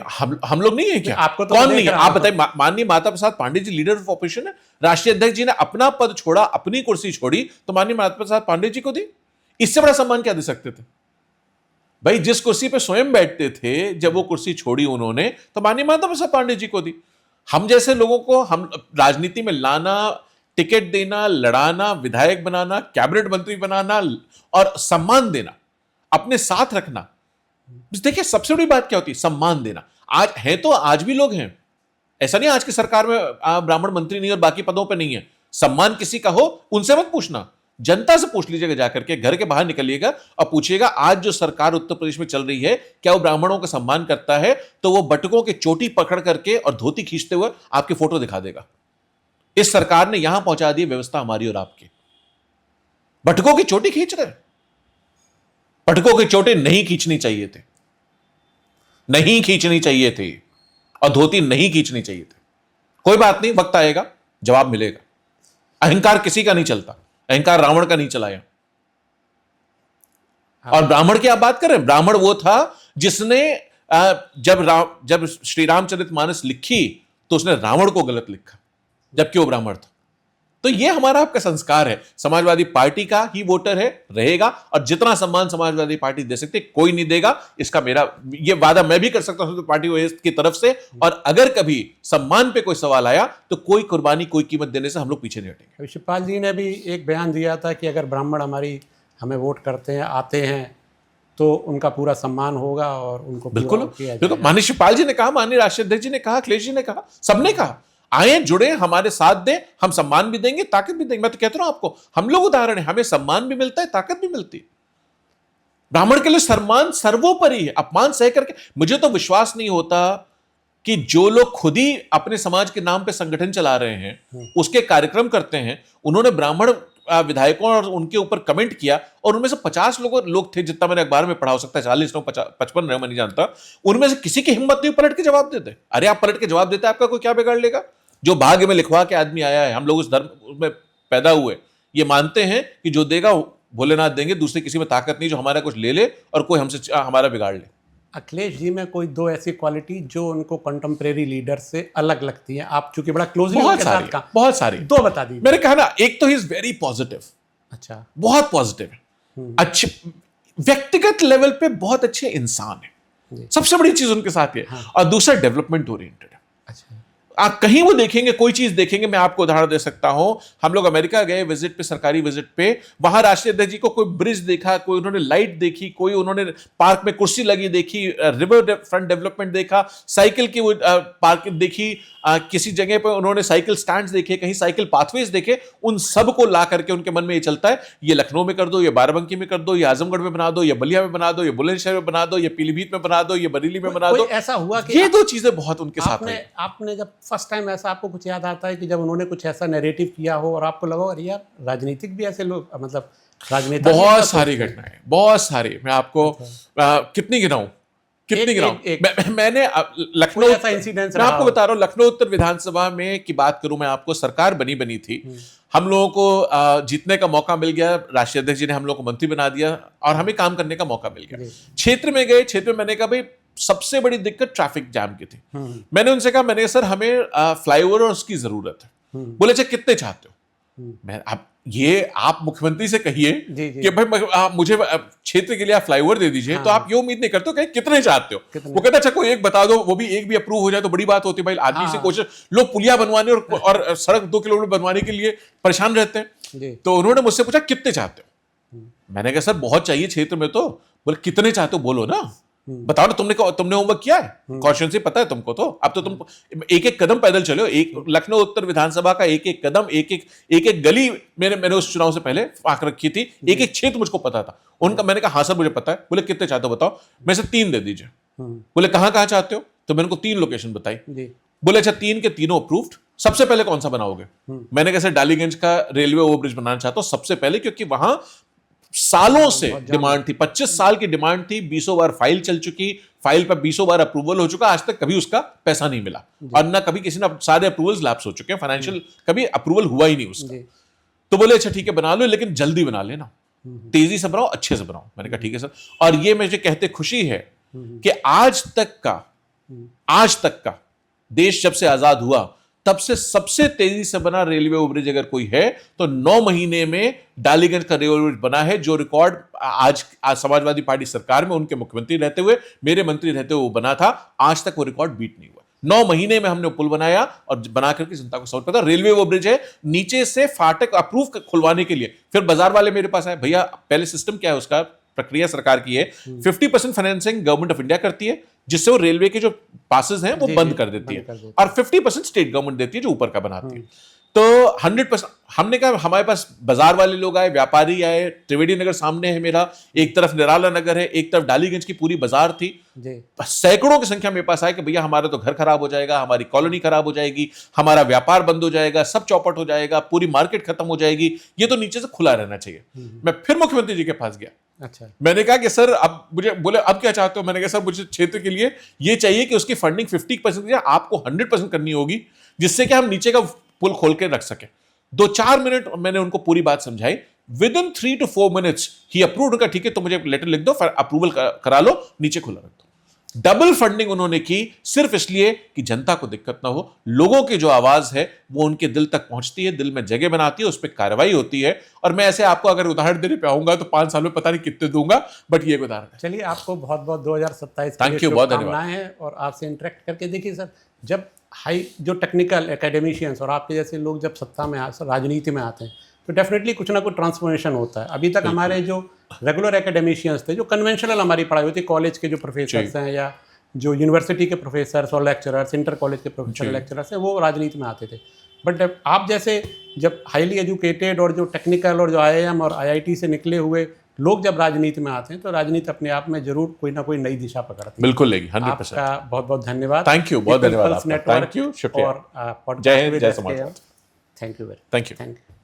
हम लोग नहीं है क्या? आपको तो कौन नहीं है? आप बताइए। माननीय Mata Prasad Pandey ji leader of opposition है, राष्ट्रीय अध्यक्ष जी ने अपना पद छोड़ा, अपनी कुर्सी छोड़ी, तो माननीय माता प्रसाद पांडे जी को दी। इससे बड़ा सम्मान क्या दे सकते थे भाई? जिस कुर्सी पे स्वयं बैठते थे, जब वो कुर्सी छोड़ी उन्होंने, तो माननीय माता प्रसाद पांडे जी को दी। हम जैसे लोगों को हम राजनीति में लाना, टिकट देना, लड़ाना, विधायक बनाना, कैबिनेट मंत्री बनाना और सम्मान देना, अपने साथ रखना, देखिए सबसे बड़ी बात क्या होती है? सम्मान देना। आज है तो आज भी लोग हैं, ऐसा नहीं आज की सरकार में ब्राह्मण मंत्री नहीं और बाकी पदों पे नहीं है। सम्मान किसी का हो, उनसे मत पूछना, जनता से पूछ लीजिएगा जाकर के, घर के बाहर निकलिएगा और पूछिएगा आज जो सरकार उत्तर प्रदेश में चल रही है, क्या वो ब्राह्मणों का सम्मान करता है? तो वो बटुकों की चोटी पकड़ करके और धोती खींचते हुए आपकी फोटो दिखा देगा। इस सरकार ने यहां पहुंचा दी व्यवस्था हमारी और आपकी। बटुकों की चोटी खींच रहे, बटुकों की चोटी नहीं खींचनी चाहिए थे, नहीं खींचनी चाहिए थी, और धोती नहीं खींचनी चाहिए थी। कोई बात नहीं, वक्त आएगा, जवाब मिलेगा। अहंकार किसी का नहीं चलता, अहंकार रावण का नहीं चलाया। और ब्राह्मण की आप बात कर रहे हैं, ब्राह्मण वो था जिसने जब श्री रामचरितमानस लिखी तो उसने रावण को गलत लिखा, जबकि वो ब्राह्मण था। तो ये हमारा आपका संस्कार है। समाजवादी पार्टी का ही वोटर है, रहेगा, और जितना सम्मान समाजवादी पार्टी दे सकती है कोई नहीं देगा, इसका मेरा ये वादा मैं भी कर सकता हूं पार्टी की तरफ से। और अगर कभी सम्मान पे कोई सवाल आया तो कोई कुर्बानी, कोई कीमत देने से हम लोग पीछे नहीं हटेंगे। शिवपाल जी ने भी एक बयान दिया था कि अगर ब्राह्मण हमें वोट करते हैं, आते हैं, तो उनका पूरा सम्मान होगा और उनको बिल्कुल बिल्कुल। माननीय शिवपाल जी ने कहा, माननीय राष्ट्रीय अध्यक्ष जी ने कहा, अखिलेश जी ने कहा, सबने कहा आए, जुड़े, हमारे साथ दें, हम सम्मान भी देंगे, ताकत भी देंगे। मैं तो कहता हूं आपको, हम लोग उदाहरण है, हमें सम्मान भी मिलता है, ताकत भी मिलती है। ब्राह्मण के लिए सम्मान सर्वोपरि है। अपमान सह करके मुझे तो विश्वास नहीं होता कि जो लोग खुद ही अपने समाज के नाम पे संगठन चला रहे हैं, उसके कार्यक्रम करते हैं, उन्होंने ब्राह्मण विधायकों और उनके ऊपर कमेंट किया, और उनमें से 50 लोग थे, जितना मैंने अखबार में पढ़ा, हो सकता है 40 रहे, 55 रहे, मैं नहीं जानता, उनमें से किसी की हिम्मत नहीं पलट के जवाब देते। अरे आप पलट के जवाब देते, आपका कोई क्या बिगाड़ लेगा? जो भाग्य में लिखवा के आदमी आया है, हम लोग उस धर्म में पैदा हुए, ये मानते हैं कि जो देगा भोलेनाथ देंगे, दूसरे किसी में ताकत नहीं जो हमारा कुछ ले ले और कोई हमसे हमारा बिगाड़ ले। अखिलेश जी में कोई दो ऐसी क्वालिटी जो उनको कंटेम्प्रेरी लीडर से अलग लगती है? आप चूंकि बड़ा क्लोजली बहुत सारी दो बता दीजिए। मैंने कहा ना, एक तो ही इज वेरी पॉजिटिव। अच्छा, बहुत पॉजिटिव है, अच्छे व्यक्तिगत लेवल पे बहुत अच्छे इंसान है, सबसे बड़ी चीज उनके साथ है। हाँ। और दूसरा डेवलपमेंट ओरिएंटेड है। अच्छा, आप कहीं वो देखेंगे, कोई चीज देखेंगे, मैं आपको उदाहरण दे सकता हूं। हम लोग अमेरिका गए विजिट पे, सरकारी विजिट पे, वहां राष्ट्रीय अध्यक्ष जी को कोई ब्रिज देखा, कोई उन्होंने लाइट देखी, कोई उन्होंने पार्क में कुर्सी लगी देखी, रिवर फ्रंट डेवलपमेंट देखा, साइकिल की पार्क देखी, किसी जगह पे उन्होंने साइकिल स्टैंड्स देखे, कहीं साइकिल पाथवेज देखे। उन सब को ला करके उनके मन में ये चलता है, ये लखनऊ में कर दो, ये बाराबंकी में कर दो, ये आजमगढ़ में बना दो, ये बलिया में बना दो, ये बुलंदशहर में बना दो, ये पीलीभीत में बना दो, ये बरेली में बना दो। ऐसा हुआ कि ये दो चीजें बहुत उनके साथ हैं। आपने जब फर्स्ट टाइम ऐसा, आपको कुछ याद आता है कि जब उन्होंने कुछ ऐसा नैरेटिव किया हो और आपको लगा अरे यार राजनीतिक भी ऐसे लोग, मतलब राजनेता? बहुत सारी घटनाएं, बहुत सारी। मैं आपको कितनी गिनाऊं? मैंने लखनऊ ऐसा इंसिडेंट, मैं आपको बता रहा हूं, लखनऊ उत्तर विधानसभा में की बात करूं मैं आपको, सरकार बनी थी, हम लोगों को जीतने का मौका मिल गया, राष्ट्रीय अध्यक्ष जी ने हम लोग को मंत्री बना दिया और हमें काम करने का मौका मिल गया। क्षेत्र में गए, क्षेत्र में मैंने कहा भाई सबसे बड़ी दिक्कत ट्रैफिक जाम की थी। मैंने उनसे कहा, मैंने सर हमें फ्लाईओवर और उसकी जरूरत है। बोले अच्छा कितने चाहते हो? मैं आप मुख्यमंत्री से कहिए कि भाई मुझे क्षेत्र के लिए आप फ्लाईओवर दे दीजिए। हाँ। तो आप ये उम्मीद नहीं करते हो कितने चाहते हो? वो कहता अच्छा कोई एक बता दो, वो भी एक भी अप्रूव हो जाए तो बड़ी बात होती है भाई। आदमी से कोशिश, लोग पुलिया बनवाने और सड़क 2 किलोमीटर बनवाने के लिए परेशान रहते हैं। तो उन्होंने मुझसे पूछा कितने चाहते हो? मैंने कहा सर बहुत चाहिए क्षेत्र में। तो बोले कितने चाहते हो बोलो ना, बताओ ना, तुमने होमवर्क किया है, कॉन्स्टिट्यूंसी पता है तुमको? तो अब तो तुम एक एक कदम पैदल चलो, एक लखनऊ उत्तर विधानसभा का एक एक कदम, एक एक गली मैंने उस चुनाव से पहले आंक रखी थी, एक एक क्षेत्र मुझको पता था उनका। मैंने कहा हाँ सर मुझे पता है। बोले कितने चाहते हो बताओ? मैं से 3 दे दीजिए। बोले कहां चाहते हो? तो मैंने उनको 3 लोकेशन बताई। बोले अच्छा 3 के तीनों अप्रूव्ड, सबसे पहले कौन सा बनाओगे? मैंने कहा डालीगंज का रेलवे ओवरब्रिज बनाना चाहता हूं सबसे पहले, क्योंकि वहां सालों से डिमांड थी, 25 साल की डिमांड थी, 20 बार फाइल चल चुकी, फाइल पर 20 बार अप्रूवल हो चुका, आज तक कभी उसका पैसा नहीं मिला और ना कभी किसी ने, सारे अप्रूवल्स लैप्स हो चुके हैं, फाइनेंशियल कभी अप्रूवल हुआ ही नहीं उसका। तो बोले अच्छा ठीक है बना लो, लेकिन जल्दी बना लेना, तेजी से बनाओ, अच्छे से बनाओ। मैंने कहा ठीक है सर। और ये मुझे कहते खुशी है कि आज तक का देश जब से आजाद हुआ तब से सबसे तेजी से बना रेलवे ओवरब्रिज अगर कोई है तो 9 महीने में डालीगंज का रेलवे ओवरब्रिज बना है, जो रिकॉर्ड आज समाजवादी पार्टी सरकार में उनके मुख्यमंत्री रहते हुए, मेरे मंत्री रहते हुए वो बना था। आज तक वो रिकॉर्ड बीट नहीं हुआ। 9 महीने में हमने पुल बनाया और बना करके जनता को समर्पित किया। रेलवे ओवरब्रिज है, नीचे से फाटक अप्रूव खुलवाने के लिए फिर बाजार वाले मेरे पास आए, भैया पहले सिस्टम क्या है, उसका प्रक्रिया सरकार की है, 50% फाइनेंसिंग गवर्नमेंट ऑफ इंडिया करती है, जिससे वो रेलवे के जो पासेस हैं वो बंद कर देती है, और 50% स्टेट गवर्नमेंट देती है जो ऊपर का बनाती है। तो 100% हमने कहा, हमारे पास बाजार वाले लोग आए, व्यापारी आए, त्रिवेदी नगर सामने है मेरा, एक तरफ निराला नगर है, एक तरफ डालीगंज की पूरी बाजार थी, सैकड़ों की संख्या मेरे पास आए कि भैया हमारा तो घर खराब हो जाएगा, हमारी कॉलोनी खराब हो जाएगी, हमारा व्यापार बंद हो जाएगा, सब चौपट हो जाएगा, पूरी मार्केट खत्म हो जाएगी, ये तो नीचे से खुला रहना चाहिए। मैं फिर मुख्यमंत्री जी के पास गया। अच्छा, मैंने कहा कि सर अब मुझे, बोले अब क्या चाहते हो? मैंने कहा सर मुझे क्षेत्र के लिए ये चाहिए कि उसकी फंडिंग 50% आपको 100% करनी होगी, जिससे कि हम नीचे का पुल खोल के रख सके। 2-4 मिनट मैंने उनको पूरी बात समझाई। With in 3 to 4 minutes he approved का, ठीक है तो मुझे लेटर लिख दो, अप्रूवल करा लो, नीचे खुला रख दो। डबल फंडिंग उन्होंने की सिर्फ इसलिए कि जनता को दिक्कत ना हो, लोगों की जो आवाज है वो उनके दिल तक पहुंचती है, दिल में जगह बनाती है, उस पर कार्रवाई होती है। और मैं ऐसे आपको अगर उदाहरण देने पे आऊंगा तो 5 साल में पता नहीं कितने दूंगा, बट ये एक उदाहरण है। चलिए, आपको बहुत बहुत 2027 थैंक यू, बहुत धन्यवाद है। और आपसे इंटरेक्ट करके देखिए सर, जब हाई जो टेक्निकल एकेडमिशियंस और आपके जैसे लोग जब सत्ता में राजनीति में आते हैं तो डेफिनेटली कुछ ना कुछ ट्रांसफॉर्मेशन होता है। अभी तक हमारे जो रेगुलर एकेडमिशियंस थे, जो कन्वेंशनल हमारी पढ़ाई होती, कॉलेज के जो प्रोफेसर्स हैं या जो यूनिवर्सिटी के प्रोफेसर्स और लेक्चरर्स, इंटर कॉलेज के प्रोफेसर लेक्चरर्स हैं, वो राजनीति में आते थे। बट आप जैसे जब हाईली एजुकेटेड और जो टेक्निकल और जो IIM और IIT से निकले हुए लोग जब राजनीति में आते हैं तो राजनीति अपने आप में जरूर कोई ना कोई नई दिशा पकड़ती है। बिल्कुल लेगी, 100%। आपका बहुत बहुत धन्यवाद। थैंक यू, बहुत धन्यवाद आपका। थैंक यू, शुक्रिया। और जय हिंद, जय समाजवाद। Thank you very thank you. Thank you.